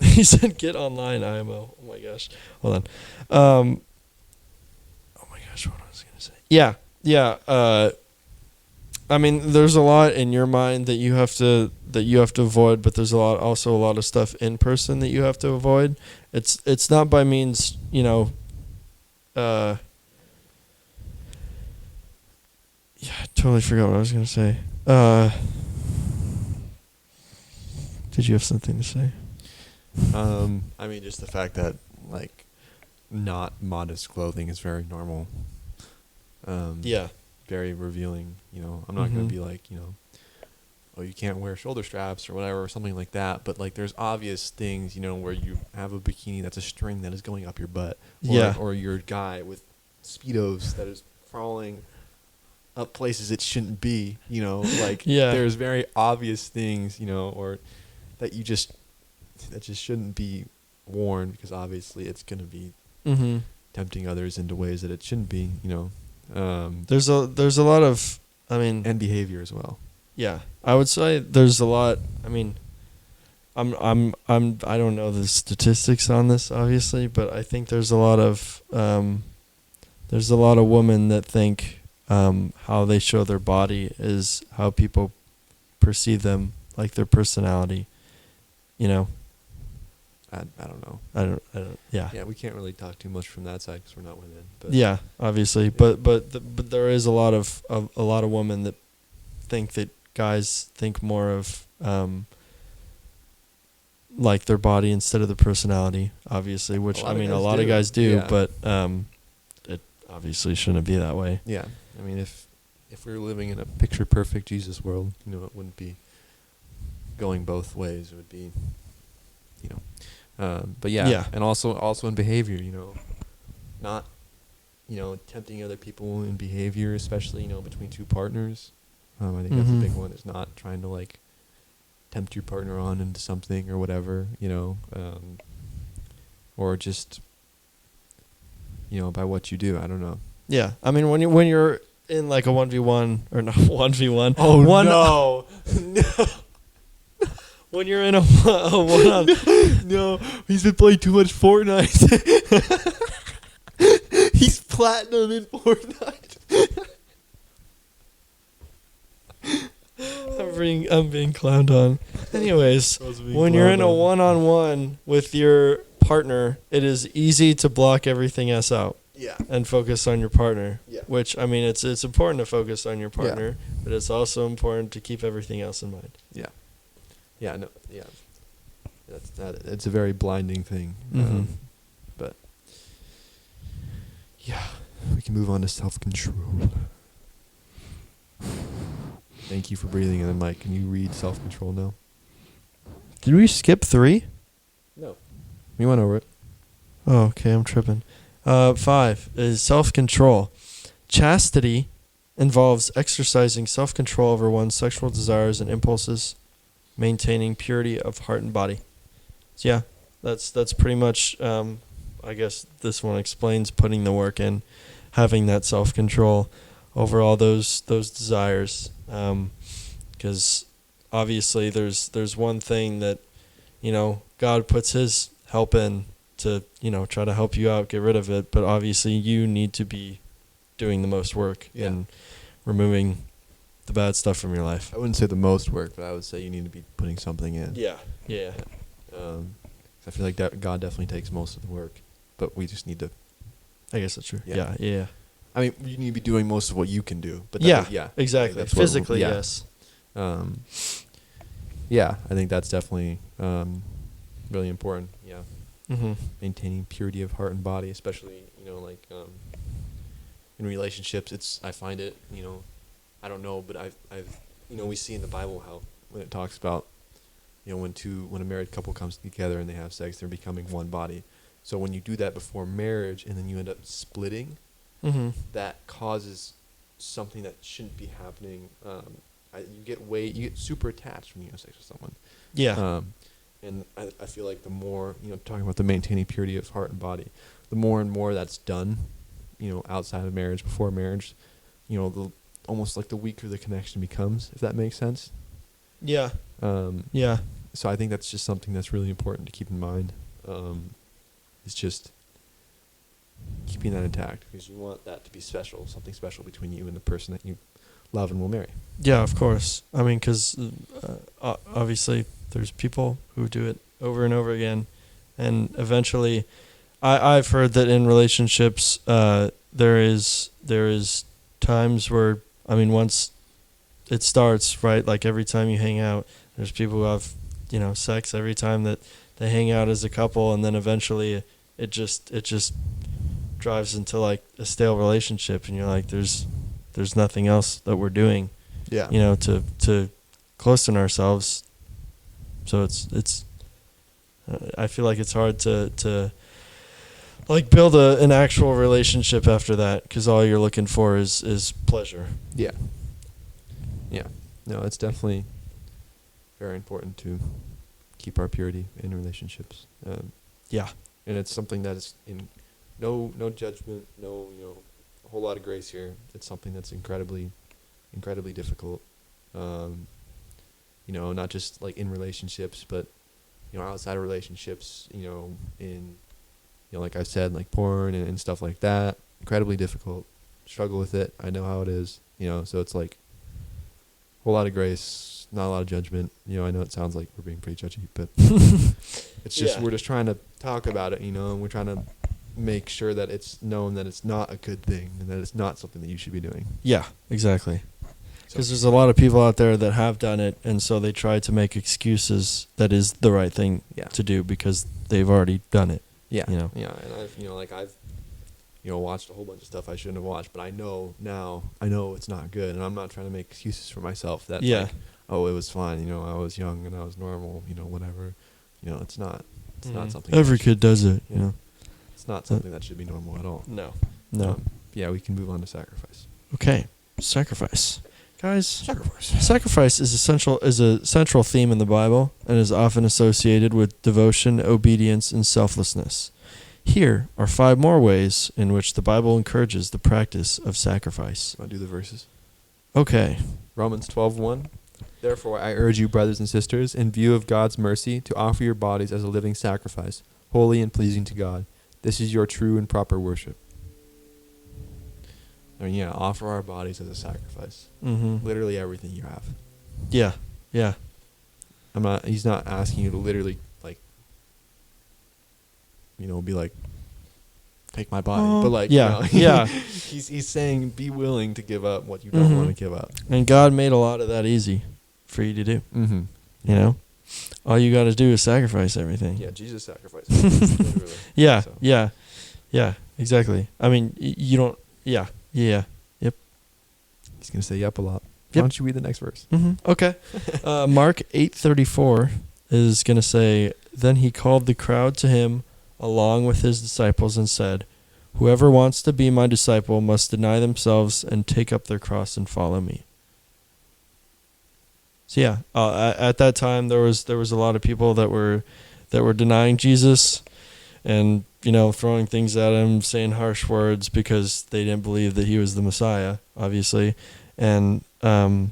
he said, get online, IMO. Oh, my gosh. Hold on. Oh, my gosh. What was I going to say? Yeah. I mean, there's a lot in your mind that you have to avoid, but there's also a lot of stuff in person that you have to avoid. It's not by means, I totally forgot what I was going to say. Did you have something to say? I mean, just the fact that, like, not modest clothing is very normal. Yeah. Very revealing, I'm not going to be like, you can't wear shoulder straps or whatever, or something like that. But, like, there's obvious things, where you have a bikini that's a string that is going up your butt. Or, or your guy with Speedos that is crawling up places it shouldn't be, like Yeah. there's very obvious things, or that that just shouldn't be worn because obviously it's going to be Mm-hmm. tempting others into ways that it shouldn't be, There's a lot of, I mean, and behavior as well. yeah, I would say there's a lot. I mean, I don't know the statistics on this obviously, but I think there's a lot of women that think how they show their body is how people perceive them, like their personality. I don't know. I don't. Yeah. Yeah, we can't really talk too much from that side because we're not women. But Yeah, obviously, Yeah. but there is a lot of women that think that guys think more of like their body instead of the personality, obviously, which I mean a lot of guys do, yeah. but it obviously shouldn't be that way. Yeah, I mean, if we were living in a picture perfect Jesus world, it wouldn't be going both ways. It would be, but Yeah. and also in behavior, not, tempting other people in behavior, especially between two partners. I think that's a Mhm. big one. Is not trying to like tempt your partner on into something or whatever, or just by what you do. I don't know. Yeah, I mean when you're in like a 1v1 or not 1v1. Oh one, no! No. When you're in a one on. No, he's been playing too much Fortnite. He's platinum in Fortnite. I'm being clowned on. Anyways, when you're in a one-on-one with your partner, it is easy to block everything else out Yeah. and focus on your partner. Yeah. Which I mean, it's important to focus on your partner, but it's also important to keep everything else in mind. Yeah. Yeah. No. Yeah. It's a very blinding thing. Mhm. But yeah, we can move on to self-control. Thank you for breathing in the mic. Can you read self-control now? Did we skip 3? No. We went over it. Oh, okay, I'm tripping. 5 is self-control. Chastity involves exercising self-control over one's sexual desires and impulses, maintaining purity of heart and body. So yeah, that's pretty much, I guess this one explains putting the work in, having that self-control over all those desires. Because obviously there's one thing that, God puts his help in to, try to help you out, get rid of it. But obviously you need to be doing the most work in removing the bad stuff from your life. I wouldn't say the most work, but I would say you need to be putting something in. Yeah. Yeah. I feel like that God definitely takes most of the work, but we just need to. I guess that's true. Yeah. Yeah. I mean, you need to be doing most of what you can do. But Yeah. Exactly. That's what- Physically, yeah. yes. Yeah, I think that's definitely really important. Yeah, Mm-hmm. maintaining purity of heart and body, especially in relationships. I find it. I don't know, but I've we see in the Bible how when it talks about when a married couple comes together and they have sex, they're becoming one body. So when you do that before marriage and then you end up splitting, Mm-hmm. that causes something that shouldn't be happening. You get super attached when you have sex with someone. Yeah. And I feel like the more, talking about the maintaining purity of heart and body, the more and more that's done, outside of marriage, before marriage, almost like the weaker the connection becomes, if that makes sense. Yeah. Yeah. So I think that's just something that's really important to keep in mind. It's just keeping that intact because you want that to be special, something special between you and the person that you love and will marry. Yeah, of course. I mean, because obviously there's people who do it over and over again, and eventually, I've heard that in relationships, there is times where, I mean, once it starts, right, like every time you hang out, there's people who have, sex every time that they hang out as a couple, and then eventually it just drives into like a stale relationship, and you're like, there's nothing else that we're doing, to closen ourselves. So it's I feel like it's hard to Like build an actual relationship after that, because all you're looking for is pleasure. Yeah. Yeah. No, it's definitely very important to keep our purity in relationships. Yeah. And it's something that is in no judgment, no, a whole lot of grace here. It's something that's incredibly difficult. Not just like in relationships, but outside of relationships, in like I said, like porn and stuff like that. Incredibly difficult. Struggle with it. I know how it is. So it's like a whole lot of grace, not a lot of judgment. I know it sounds like we're being pretty judgy, but it's just we're just trying to talk about it, and we're trying to make sure that it's known that it's not a good thing and that it's not something that you should be doing. Yeah, exactly. Because there's a lot of people out there that have done it, and so they try to make excuses that is the right thing to do because they've already done it. Yeah. Yeah, and I've watched a whole bunch of stuff I shouldn't have watched, but I know it's not good, and I'm not trying to make excuses for myself that like, oh, it was fine, I was young and I was normal, whatever. It's not something. Every kid does it, It's not something that should be normal at all. No. We can move on to sacrifice. Okay, sacrifice. Guys, sacrifice is a central theme in the Bible and is often associated with devotion, obedience, and selflessness. Here are 5 more ways in which the Bible encourages the practice of sacrifice. I'll do the verses. Okay. Romans 12:1. Therefore, I urge you, brothers and sisters, in view of God's mercy, to offer your bodies as a living sacrifice, holy and pleasing to God. This is your true and proper worship. Offer our bodies as a sacrifice. Mm-hmm. Literally everything you have. Yeah. He's not asking you to literally, be like, take my body. But he's saying be willing to give up what you don't want to give up. And God made a lot of that easy for you to do. Mm-hmm. All you got to do is sacrifice everything. Yeah, Jesus sacrificed literally. Yeah, so. Yeah, exactly. I mean, you don't, yep. He's going to say yep a lot. Yep. Why don't you read the next verse? Mm-hmm. Okay. Mark 8:34 is going to say, then he called the crowd to him along with his disciples and said, whoever wants to be my disciple must deny themselves and take up their cross and follow me. So at that time there was a lot of people that were denying Jesus and throwing things at him, saying harsh words because they didn't believe that he was the Messiah, obviously. And at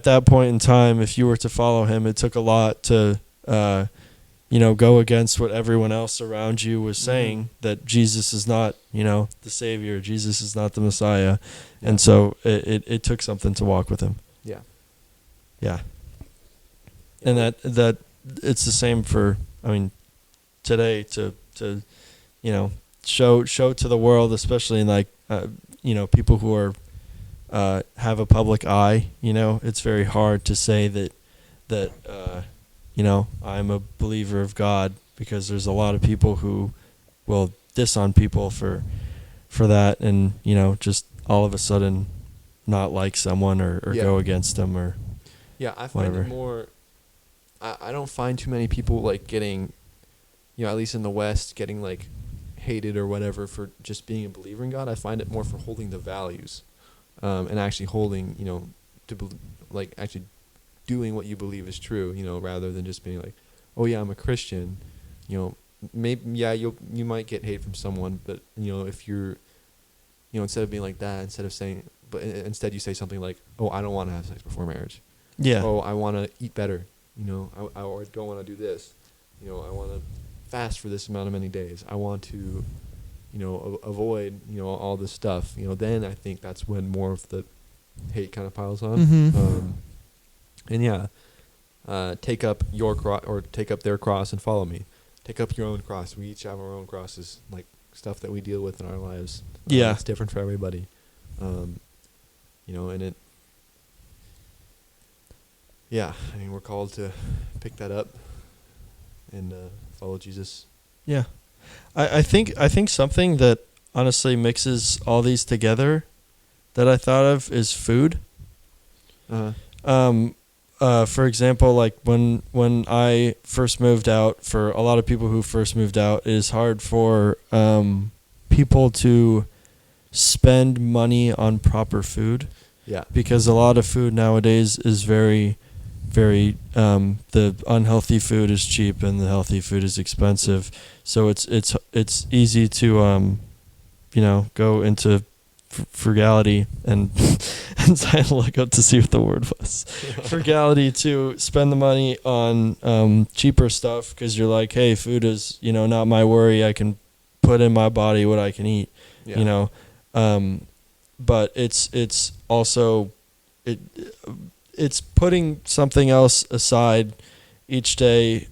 that point in time, if you were to follow him, it took a lot to go against what everyone else around you was saying, that Jesus is not the Savior, Jesus is not the Messiah. And so it took something to walk with him. Yeah. And that it's the same for, today to show to the world, especially in people who are have a public eye. It's very hard to say that I'm a believer of God, because there's a lot of people who will diss on people for that, and just all of a sudden not like someone or go against them or I find whatever. it more. I don't find too many people getting, at least in the West, getting hated or whatever for just being a believer in God. I find it more for holding the values, and actually holding, actually doing what you believe is true, rather than just being like, oh yeah, I'm a Christian, maybe you might get hate from someone, but if you're, instead of being like that, instead you say something like, oh, I don't want to have sex before marriage. Yeah. Oh, I want to eat better. I don't want to do this. I want to fast for this amount of many days. I want to, avoid, all this stuff. Then I think that's when more of the hate kind of piles on. Mm-hmm. Take up your cross, or take up their cross and follow me. Take up your own cross. We each have our own crosses, stuff that we deal with in our lives. It's different for everybody. And it. Yeah, we're called to pick that up and follow Jesus. Yeah, I think something that honestly mixes all these together that I thought of is food. for example, like when I first moved out, for a lot of people who first moved out, it is hard for people to spend money on proper food. Yeah. Because a lot of food nowadays is very, very the unhealthy food is cheap and the healthy food is expensive. So it's easy to go into frugality and and I had to look up to see what the word was. Frugality, to spend the money on cheaper stuff because you're like, hey, food is not my worry. I can put in my body what I can eat. Yeah. But it's also it's putting something else aside each day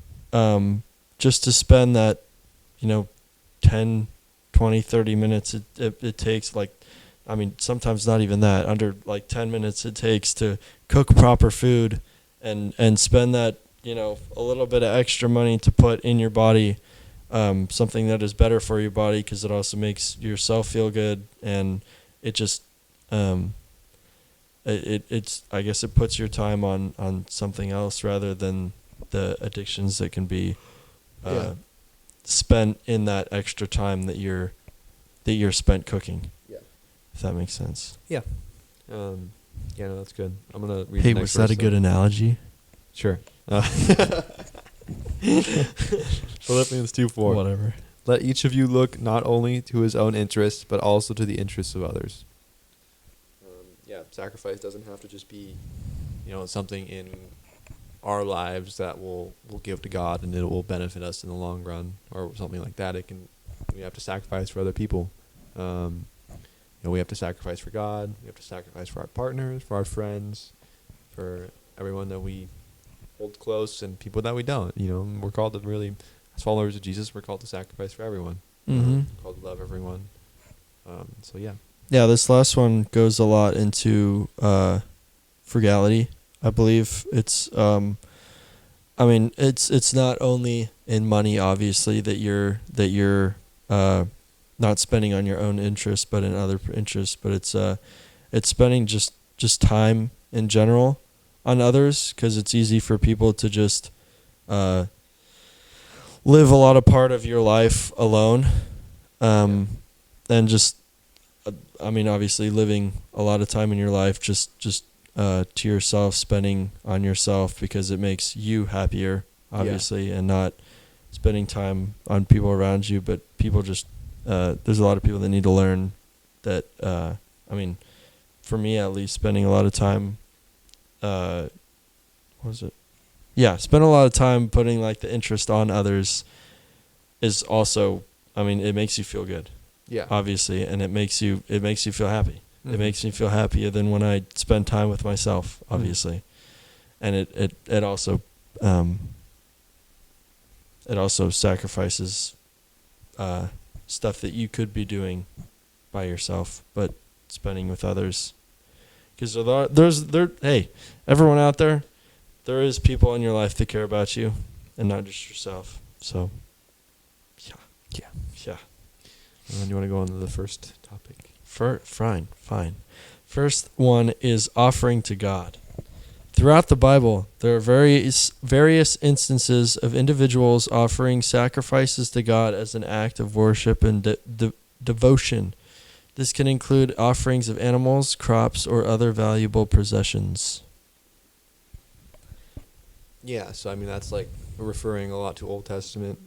just to spend that 10, 20, 30 minutes it takes, like, I mean, sometimes not even that, under like 10 minutes it takes to cook proper food and spend that a little bit of extra money to put in your body something that is better for your body, because it also makes yourself feel good, and it just it's I guess it puts your time on something else rather than the addictions that can be spent in that extra time that you're spent cooking. Yeah, if that makes sense. Yeah. No, that's good. I'm gonna read. Hey, the next was that a verse, good though. analogy? Sure. Philippians 2:4. Whatever. Let each of you look not only to his own interests, but also to the interests of others. Sacrifice doesn't have to just be, something in our lives that we'll give to God and it will benefit us in the long run, or something like that. We have to sacrifice for other people. We have to sacrifice for God. We have to sacrifice for our partners, for our friends, for everyone that we hold close, and people that we don't. We're called to really, as followers of Jesus, we're called to sacrifice for everyone. Mm-hmm. We're called to love everyone. So yeah. Yeah, this last one goes a lot into frugality. I believe it's it's not only in money, obviously, that you're not spending on your own interests, but in other interests. But it's spending just time in general on others, because it's easy for people to just live a lot of part of your life alone, and just. Obviously living a lot of time in your life just to yourself, spending on yourself because it makes you happier, obviously, and not spending time on people around you. But people just, there's a lot of people that need to learn that, for me at least, spending a lot of time, spend a lot of time putting like the interest on others is also, it makes you feel good. Yeah. Obviously, and it makes you feel happy. Mm-hmm. It makes me feel happier than when I spend time with myself, obviously. And it also sacrifices stuff that you could be doing by yourself, but spending with others. Because hey, everyone out there is people in your life that care about you and not just yourself. So yeah. And then you want to go on to the first topic? Fine. First one is offering to God. Throughout the Bible, there are various instances of individuals offering sacrifices to God as an act of worship and devotion. This can include offerings of animals, crops, or other valuable possessions. Yeah, so that's like referring a lot to Old Testament,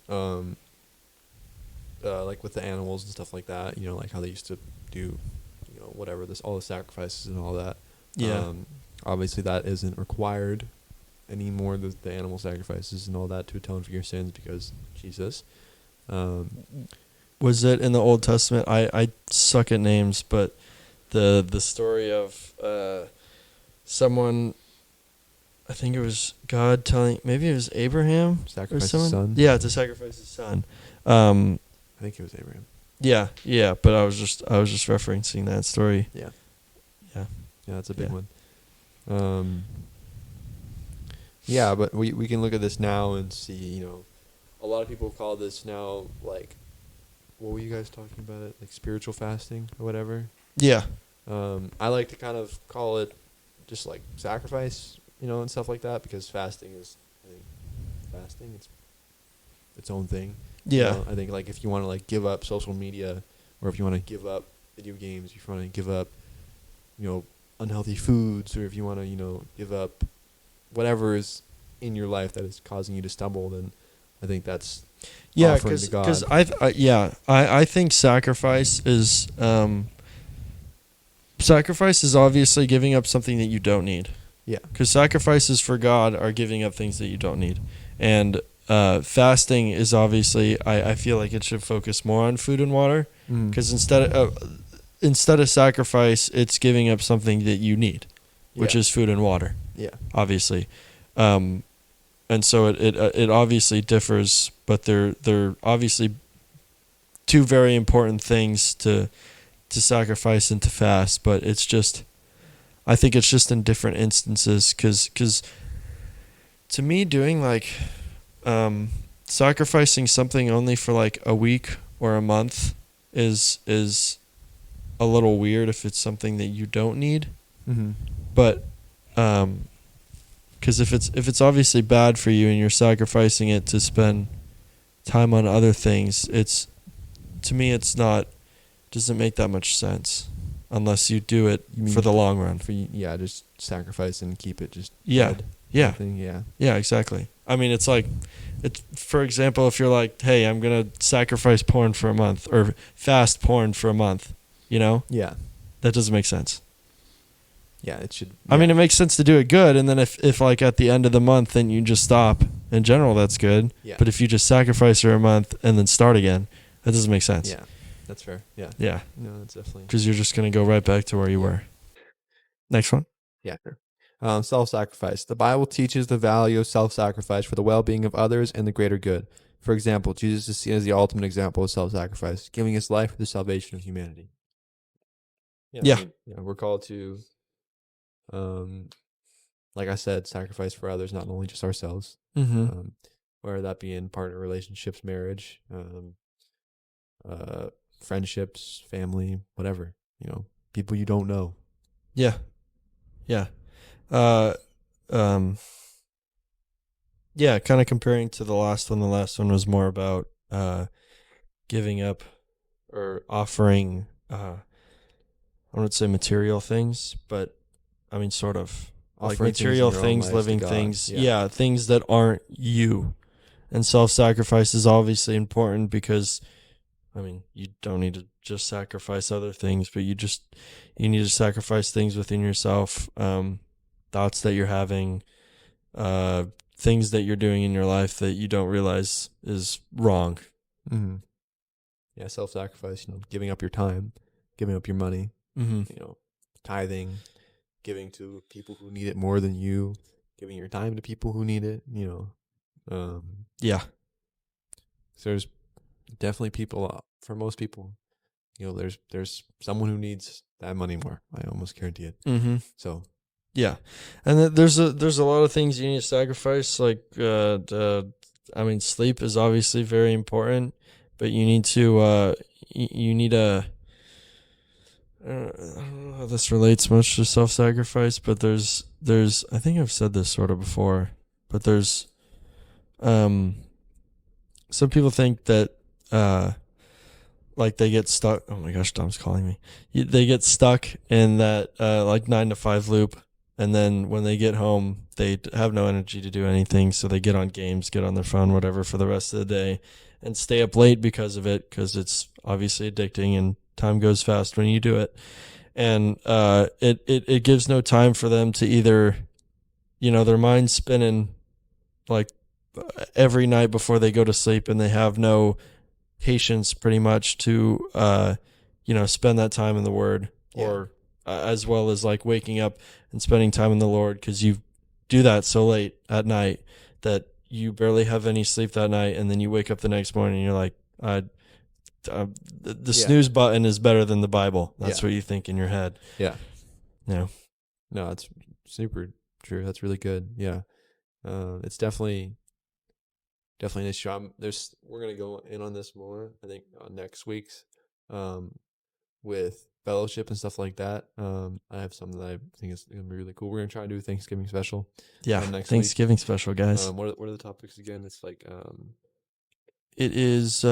like with the animals and stuff like that, like how they used to do, whatever, all the sacrifices and all that. Yeah. Obviously that isn't required anymore, the animal sacrifices and all that, to atone for your sins, because Jesus. Was it in the Old Testament? I suck at names, but the story of someone, I think it was God telling, maybe it was Abraham, sacrifice his son. Yeah, to sacrifice his son. I think it was Abraham. Yeah, but I was just referencing that story. Yeah, that's a big one. But we can look at this now and see, a lot of people call this now, like, what were you guys talking about it? Like spiritual fasting or whatever? Yeah. I like to kind of call it just like sacrifice, and stuff like that, because fasting is, I think, it's its own thing. Yeah. I think like if you want to like give up social media, or if you want to give up video games, if you want to give up, unhealthy foods, or if you want to, give up whatever is in your life that is causing you to stumble, then I think that's offering to God. Because I think sacrifice is obviously giving up something that you don't need. Yeah. Because sacrifices for God are giving up things that you don't need, and fasting is obviously, I feel like it should focus more on food and water, because instead of sacrifice, it's giving up something that you need, which is food and water. Yeah. Obviously. And so it obviously differs, but they're obviously two very important things to sacrifice and to fast. But it's just, I think it's just in different instances, because to me, doing like sacrificing something only for like a week or a month is a little weird if it's something that you don't need. Mm-hmm. But because if it's obviously bad for you and you're sacrificing it to spend time on other things, to me it's doesn't make that much sense unless you do it for the long run. Just sacrifice and keep it just dead. Yeah. Yeah, exactly. I mean, it's like, for example, if you're like, hey, I'm gonna sacrifice porn for a month or fast porn for a month, Yeah. that doesn't make sense. Yeah, it should. I mean, it makes sense to do it good, and then if like at the end of the month, then you just stop. In general, that's good. Yeah. But if you just sacrifice for a month and then start again, that doesn't make sense. Yeah, that's fair. Yeah. Yeah. No, that's definitely. Because you're just going to go right back to where you were. Next one. Yeah, sure. Self-sacrifice. The Bible teaches the value of self-sacrifice for the well-being of others and the greater good. For example, Jesus is seen as the ultimate example of self-sacrifice, giving his life for the salvation of humanity. Yeah. We're called to, like I said, sacrifice for others, not only just ourselves. Mm-hmm. Whether that be in partner relationships, marriage, friendships, family, whatever. People you don't know. Yeah. Yeah. Yeah, kind of comparing to the last one. The last one was more about giving up or offering, I wouldn't say material things, but I mean sort of like material things, living things. Yeah, things that aren't you. And self-sacrifice is obviously important because, I mean, you don't need to just sacrifice other things, but you need to sacrifice things within yourself, thoughts that you're having, things that you're doing in your life that you don't realize is wrong. Mm-hmm. Yeah, self-sacrifice, giving up your time, giving up your money, tithing, giving to people who need it more than you, giving your time to people who need it, Yeah. So there's definitely people, for most people, there's someone who needs that money more. I almost guarantee it. Mm-hmm. So, yeah, and there's a lot of things you need to sacrifice. Like, I mean, sleep is obviously very important, but you need to you need a. I don't know how this relates much to self-sacrifice, but there's I think I've said this sort of before, but there's some people think that like they get stuck. Oh my gosh, Dom's calling me. They get stuck in that like 9 to 5 loop, and then when they get home, they have no energy to do anything, so they get on games, get on their phone, whatever, for the rest of the day, and stay up late because of it, because it's obviously addicting and time goes fast when you do it. And it gives no time for them to either, their mind's spinning like every night before they go to sleep, and they have no patience pretty much to spend that time in the Word, or as well as like waking up and spending time in the Lord, because you do that so late at night that you barely have any sleep that night, and then you wake up the next morning and you're like, the snooze button is better than the Bible. That's what you think in your head. Yeah. No, that's super true. That's really good. Yeah. It's definitely an issue. We're going to go in on this more, I think, on next week's, with fellowship and stuff like that. I have some that I think is gonna be really cool. We're gonna try to do a Thanksgiving special. Yeah, next Thanksgiving special, guys. What are the topics again? It's like It is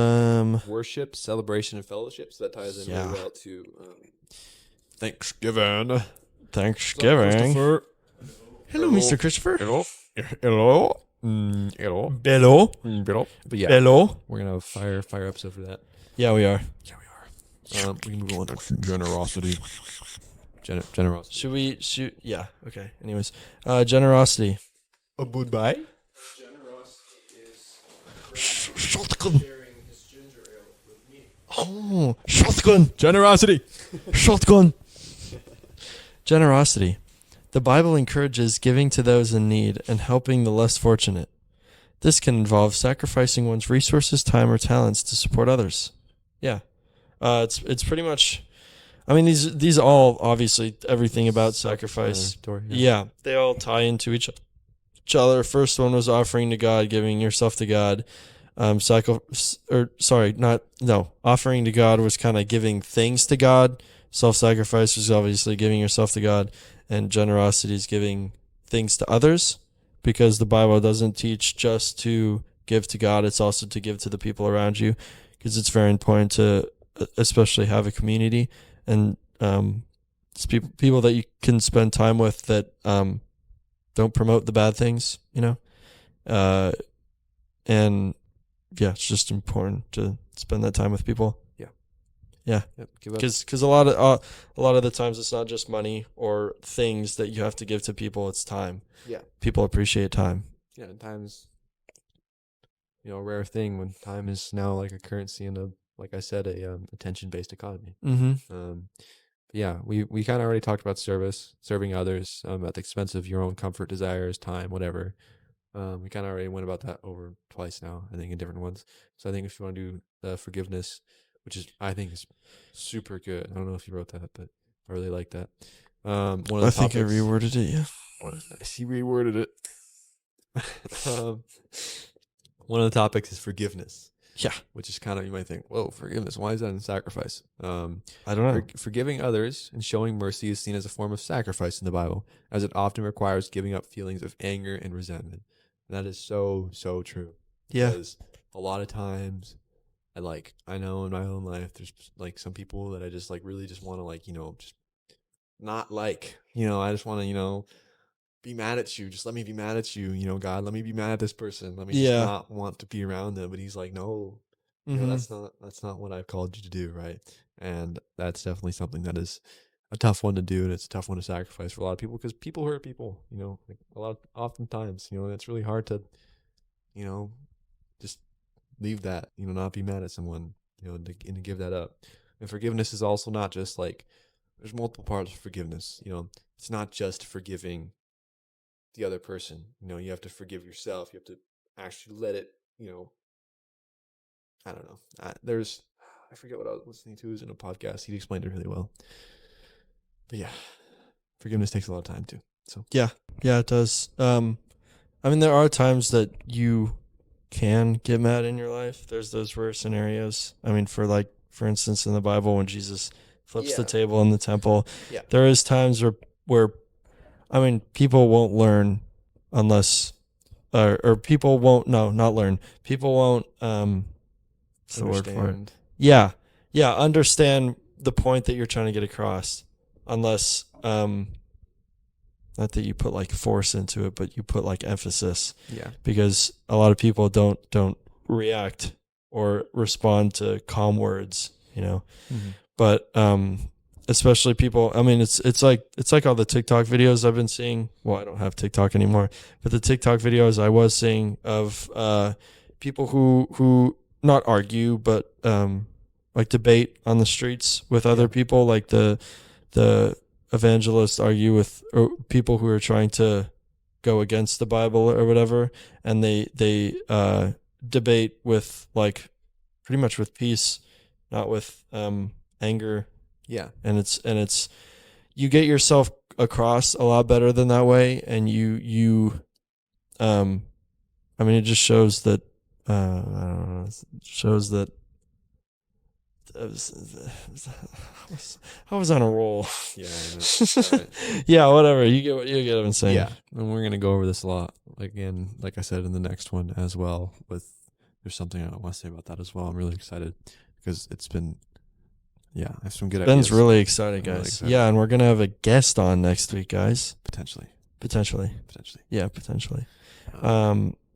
worship, celebration, and fellowship. So that ties in really Yeah. well to Thanksgiving. Thanksgiving. Hello, Hello, Mr. Christopher. Hello. Hello. Bello. Hello. But yeah, Bello. we're gonna have a fire episode for that. Yeah, we are. We can move on to generosity. Generosity. Should we shoot? Yeah. Okay. Anyways, generosity. A goodbye. Generosity is shotgun. Sharing his ginger ale with me. Oh, shotgun. Generosity. Shotgun. Generosity. The Bible encourages giving to those in need and helping the less fortunate. This can involve sacrificing one's resources, time, or talents to support others. Yeah. It's pretty much. I mean, these all obviously everything about sacrifice. Yeah, they all tie into each other. First one was offering to God, giving yourself to God. Offering to God was kind of giving things to God. Self-sacrifice was obviously giving yourself to God, and generosity is giving things to others, because the Bible doesn't teach just to give to God; it's also to give to the people around you, because it's very important to especially have a community and it's people that you can spend time with that don't promote the bad things, and yeah, it's just important to spend that time with people. Yeah, because a lot of the times it's not just money or things that you have to give to people; it's time. Yeah, people appreciate time. Yeah, and time's a rare thing when time is now like a currency in a, like I said, a attention-based economy. Yeah, we kind of already talked about serving others at the expense of your own comfort, desires, time, whatever. We kind of already went about that over twice now, I think, in different ones. So I think if you want to do forgiveness, which I think is super good. I don't know if you wrote that, but I really like that. I think I reworded it. Yeah, he reworded it. One of the topics is forgiveness. Yeah, which is kind of, you might think, whoa, forgiveness. Why is that in sacrifice? I don't know. Forgiving others and showing mercy is seen as a form of sacrifice in the Bible, as it often requires giving up feelings of anger and resentment. And that is so, so true. Yeah. Because a lot of times, I know in my own life, there's like some people that I just like really just want to just not like, I just want to, be mad at you. Just let me be mad at you. God, let me be mad at this person. Let me just not want to be around them. But he's like, no, that's not what I've called you to do. Right. And that's definitely something that is a tough one to do. And it's a tough one to sacrifice for a lot of people, because people hurt people, oftentimes, it's really hard to, just leave that, not be mad at someone, and to give that up. And forgiveness is also not just like, there's multiple parts of forgiveness. It's not just forgiving the other person. You have to forgive yourself. You have to actually let it, I don't know. I forget what I was listening to. It was in a podcast. He explained it really well. But yeah, forgiveness takes a lot of time too. So yeah, it does. There are times that you can get mad in your life. There's those rare scenarios. For instance, in the Bible, when Jesus flips the table in the temple, there is times where people won't learn unless, or people won't, not learn. People won't, what's the word for it? Yeah. Understand the point that you're trying to get across, unless, not that you put like force into it, but you put like emphasis. Yeah. Because a lot of people don't react or respond to calm words, Mm-hmm. But, especially people, it's like all the TikTok videos I've been seeing. Well, I don't have TikTok anymore, but the TikTok videos I was seeing of people who not argue, but like debate on the streets with other people, like the evangelists argue with people who are trying to go against the Bible or whatever, and they debate with like pretty much with peace, not with anger. Yeah. And it's you get yourself across a lot better than that way, and you it just shows that I don't know, it shows that I was on a roll. Yeah, I know. Right. Yeah, whatever. You get what I'm saying. Yeah, and we're gonna go over this a lot. Again, like I said in the next one as well. There's something I want to say about that as well. I'm really excited because it's been, I have some good ideas. Ben's really excited, guys. Really excited. Yeah, and we're gonna have a guest on next week, guys. Potentially. Yeah, potentially.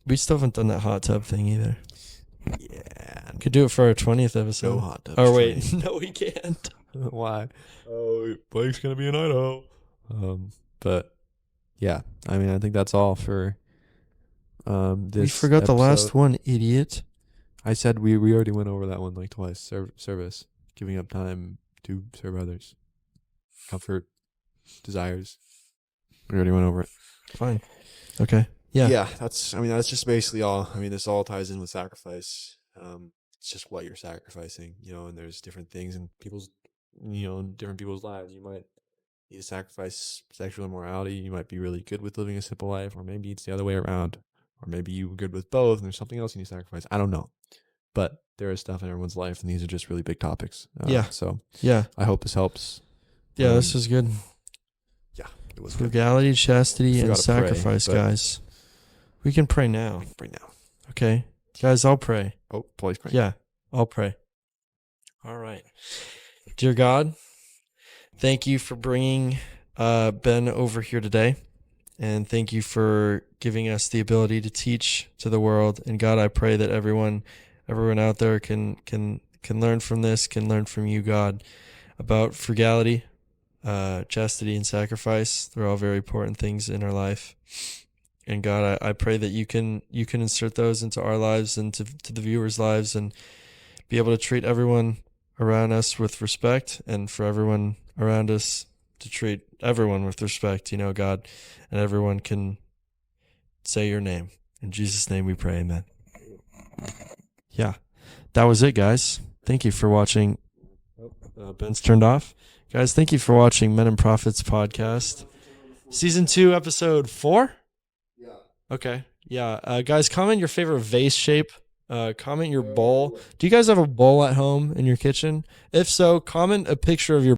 We still haven't done that hot tub thing either. Yeah. Could do it for our 20th episode. No hot tub. Oh wait, no, we can't. Why? Oh, Blake's gonna be in Idaho. But yeah, I mean, I think that's all for this. We forgot episode. the last one, idiot. I said we already went over that one like twice. Service, giving up time to serve others, comfort, desires. We already went over it. Fine. Okay. Yeah. That's just basically all. I mean, this all ties in with sacrifice. It's just what you're sacrificing, and there's different things in people's, in different people's lives. You might need to sacrifice sexual immorality. You might be really good with living a simple life, or maybe it's the other way around, or maybe you're good with both and there's something else you need to sacrifice. I don't know, but there is stuff in everyone's life, and these are just really big topics. So I hope this helps. Yeah, this is good. Yeah, it was Frugality, chastity, and sacrifice, pray, guys. We can pray now. Okay. Guys, I'll pray. Oh, please pray. Yeah, I'll pray. All right. Dear God, thank you for bringing Ben over here today. And thank you for giving us the ability to teach to the world. And God, I pray that everyone out there can learn from this, can learn from you, God, about frugality, chastity, and sacrifice. They're all very important things in our life. And God, I pray that you can insert those into our lives and to the viewers' lives, and be able to treat everyone around us with respect, and for everyone around us to treat everyone with respect, God, and everyone can say your name. In Jesus' name we pray, amen. Yeah, that was it, guys. Thank you for watching. Ben's turned off. Guys, thank you for watching Men and Prophets podcast. Season 2, episode 4? Okay. Yeah. Guys, comment your favorite vase shape. Comment your bowl. Do you guys have a bowl at home in your kitchen? If so, comment a picture of your